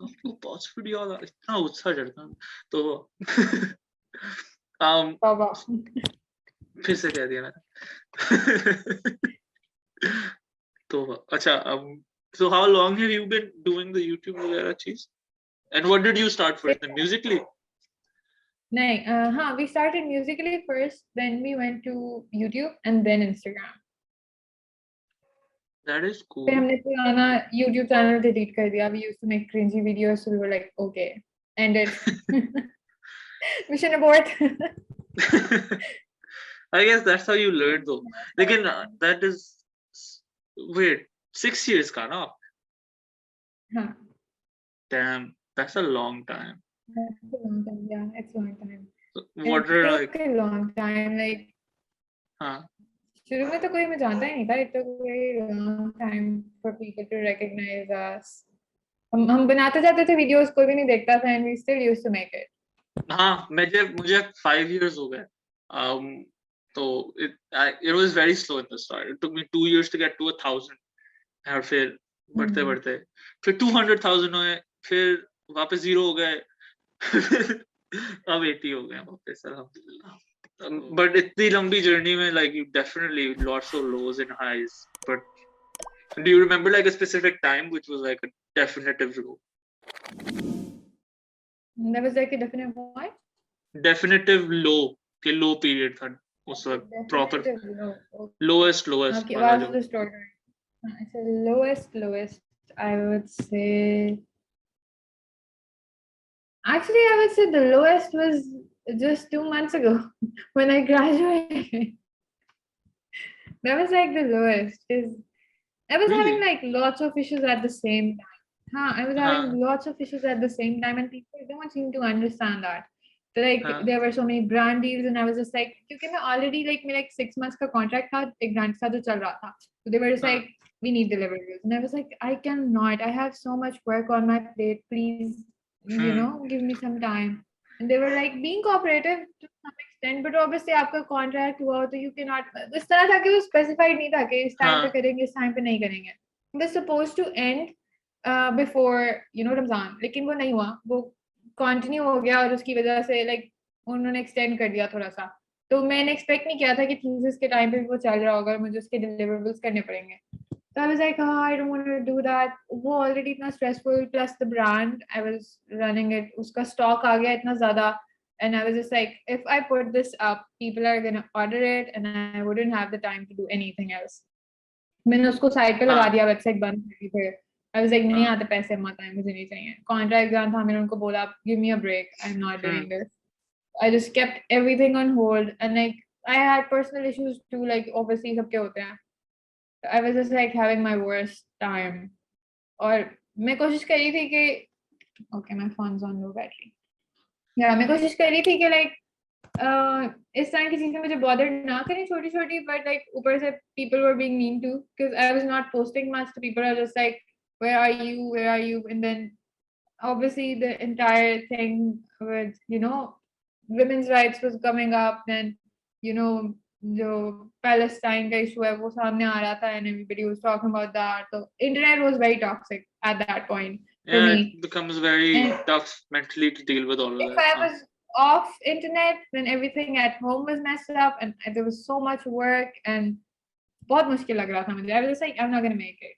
आपको पासवर्ड याद आ, इतना गुस्सा चढ़ता है तो बाबा फिर से कह दिया मैंने। तो अच्छा so how long have you been doing the YouTube वगैरह चीज? And what did you start first? Then Musically? नहीं, हाँ, we started Musically first, then we went to YouTube and then Instagram. That is फिर cool. हमने पुराना YouTube channel delete कर दिया. We used to make cringy videos, so we were like, okay, end it. Mission abort. I guess that's how you learn though. Lekin that is wait 6 years का ना? हाँ. Damn, that's a long time. That's a long time. Yeah, it's a long time. So what are like a long time. Like हाँ शुरू में तो कोई मैं जानता ही नहीं था. It took a very long time for people to recognize us. हम बनाते जाते थे वीडियोस, कोई भी नहीं देखता था, and we still used to make it. हाँ, मुझे 5 years हो गए। तो it was very slow in the start. It took me 2 years to get to 1,000, और फिर बढ़ते बढ़ते फिर 200,000 हुए, फिर वापस 0 हो गए। अब 80 हो गए वापस, अल्हम्दुलिल्लाह। बट इतनी लंबी जर्नी में like you definitely lots of lows and highs. But do you remember like a specific time which was like a definitive low? There was like a definite what? Definitive low, कि low period था उस वक्त, proper Definitive low. Okay. lowest Okay, वाला what's जो। the story? It's the lowest, I would say. Actually, I would say the lowest was just 2 months ago when I graduated. That was like the lowest. Is I was having Really? like lots of issues at the same time. Huh, I was having हाँ lots of issues at the same time, and people don't seem to understand that. Like हाँ there were so many brand deals, and I was just like, because I already like me like 6 months का contract था, एक brand के साथ जो चल रहा था. So they were just हाँ like, we need deliverables, and I was like, I cannot. I have so much work on my plate. Please, give me some time. And they were like being cooperative to some extent, but obviously आपका contract हुआ तो you cannot. इस तरह था कि वो specified नहीं था कि इस time पे हाँ करेंगे, इस time पे नहीं करेंगे. It was supposed to end before Ramzan, लेकिन वो नहीं हुआ, वो कंटिन्यू हो गया और उसकी वजह से लाइक उन्होंने एक्सटेंड कर दिया थोड़ा सा. तो मैंने एक्सपेक्ट नहीं किया था कि थीसिस के टाइम पे भी वो चल रहा होगा और मुझे उसके डिलीवरेबल्स करने पड़ेंगे. So I was like, oh, I don't want to do that. वो already इतना stressful, plus the brand I was running it, उसका stock आ गया इतना ज़्यादा, and I was just like, if I put this up, people are gonna order it, and I wouldn't have the time to do anything else. मैंने उसको side पे लगा हाँ दिया, वेबसाइट बंद कर दी फिर. I was like, नहीं हाँ आते पैसे मत आए, मुझे नहीं चाहिए. कॉन्ट्रैक्ट एग्जाम था, मैंने उनको बोला, give me a break, I'm not doing this. I just kept everything on hold, and like I had personal issues too, like obviously सबके होते हैं. I was just like having my worst time. और मैं कोशिश कर रही थी कि okay, my phone's on low battery. Yeah, मैं कोशिश कर रही थी कि like इस तरह की चीजें मुझे bother ना करें छोटी छोटी, but like ऊपर से people were being mean too, because I was not posting much, to people are just like, where are you, and then obviously the entire thing with women's rights was coming up, then जो Palestine का issue है वो सामने आ रहा था, and everybody was talking about that. So internet was very toxic at that point for yeah, me. it becomes very And tough mentally to deal with all of if that. I was off internet, then everything at home was messed up, and there was so much work, and बहुत मुश्किल लग रहा था मुझे. I was just like, I'm not gonna make it.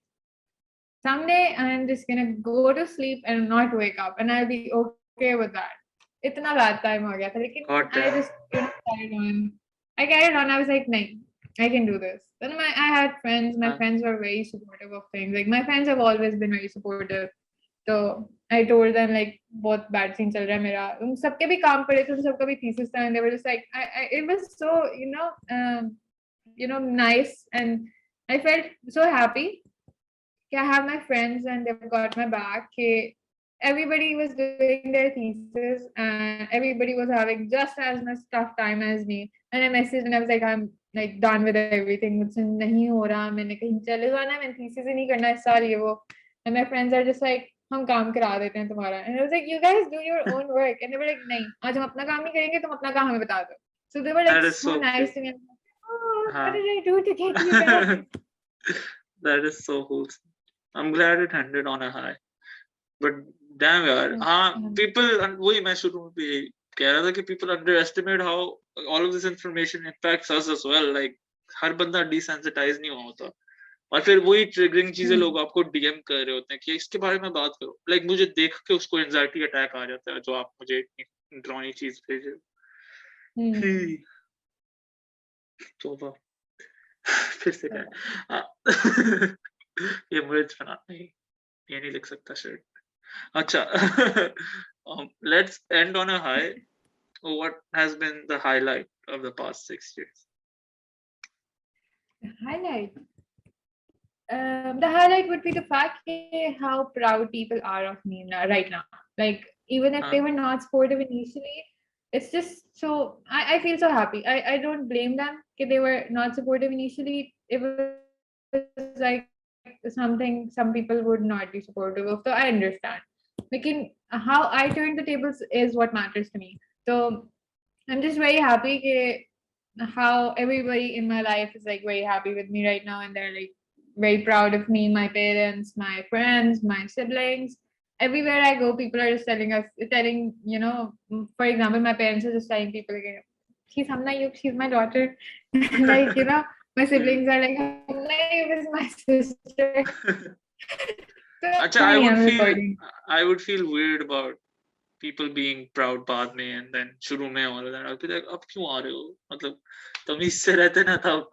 Someday I'm just gonna go to sleep and not wake up, and I'll be okay with that. इतना bad time हो गया था, लेकिन God I damn. just carried on. I carried on. I was like, नहीं, I can do this. Then I had friends. My friends were very supportive of things. Like my friends have always been very supportive. So I told them like बहुत bad scene चल रहा है मेरा. उन सबके भी काम पड़े थे, उन सबका भी thesis था, and they were just like, it was so nice, and I felt so happy. I have my friends and they've got my back. Everybody was doing their thesis and everybody was having just as much tough time as me. And I messaged and I was like, I'm like done with everything. मुझसे नहीं हो रहा, मैंने कहीं चले जाना है, मैंने thesis ही नहीं करना इस साल ये वो. And my friends are just like, हम काम करा देते हैं तुम्हारा. And I was like, you guys do your own work. And they were like, नहीं, आज हम अपना काम नहीं करेंगे, तुम अपना काम हमें बता दो. So they were like That is so so nice cute. to me. I'm like, oh, हाँ. what did I do to get you guys? That is so wholesome. I'm glad it ended on a high. But damn यार, हाँ, people, वही मैं शुरू में भी कह रहा था कि people underestimate how all of this information impacts us as well. Like हर बंदा desensitize नहीं हुआ होता, और फिर वही triggering चीजें लोग आपको DM कर रहे होते हैं कि इसके बारे में बात करो. Like मुझे देख के उसको anxiety attack आ जाता है जो आप मुझे इतनी डरावनी चीज भेजे. तोबा. फिर से क्या? ये मुझे बनाना ही, ये नहीं लिख सकता शर्ट. अच्छा. Let's end on a high. What has been the highlight of the past 6 years? Highlight. The highlight would be the fact how proud people are of me right now. Like even if they were not supportive initially, it's just so I feel so happy. I don't blame them if they were not supportive initially. It was like something some people would not be supportive of. So I understand. Like how I turn the tables is what matters to me. So I'm just very happy how everybody in my life is like very happy with me right now, and they're like very proud of me, my parents, my friends, my siblings. Everywhere I go, people are just telling, for example, my parents are just telling people, like, she's Hamna Ayub, she's my daughter. Like, my siblings are like, Hamna Ayub is my sister. So it's Acha, funny, I'm recording. I would feel weird about people being proud बाद में and then शुरू में all of that. I'll be like, अब क्यों आ रहे हो? मतलब तुम इससे रहते ना तब.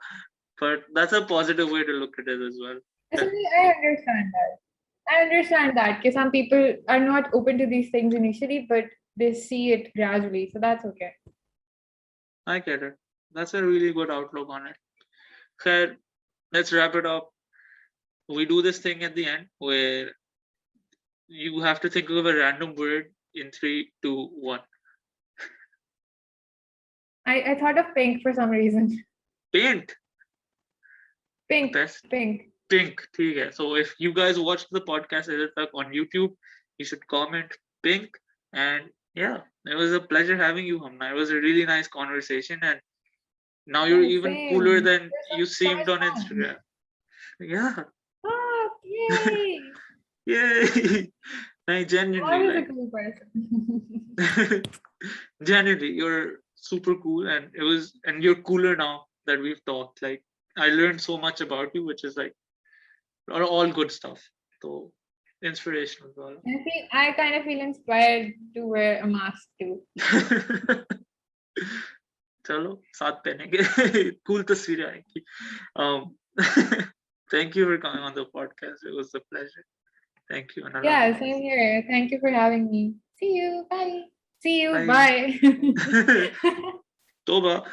But that's a positive way to look at it as well. Actually, I understand that. I understand that because some people are not open to these things initially, but they see it gradually. So that's okay. I get it. That's a really good outlook on it. Khair, let's wrap it up. We do this thing at the end where you have to think of a random word in 3, 2, 1. I thought of pink for some reason. Paint. Pink. Best. Pink. Pink. ठीक है. So if you guys watched the podcast on YouTube, you should comment pink. And yeah, it was a pleasure having you, Hamna. It was a really nice conversation, and now you're even cooler than you seemed on Instagram. Yeah. Oh, yay! Yay! No, genuinely, Always a cool person. genuinely, you're super cool, and you're cooler now that we've talked. Like, I learned so much about you, which is like all good stuff. So inspirational, bro. I kind of feel inspired to wear a mask too. चलो साथ पहनेंगे. Cool तस्वीरें आएंगी. Thank you for coming on the podcast. It was a pleasure. Thank you. Yeah, same here. Thank you for having me. See you. Bye. See you. Bye. Toba.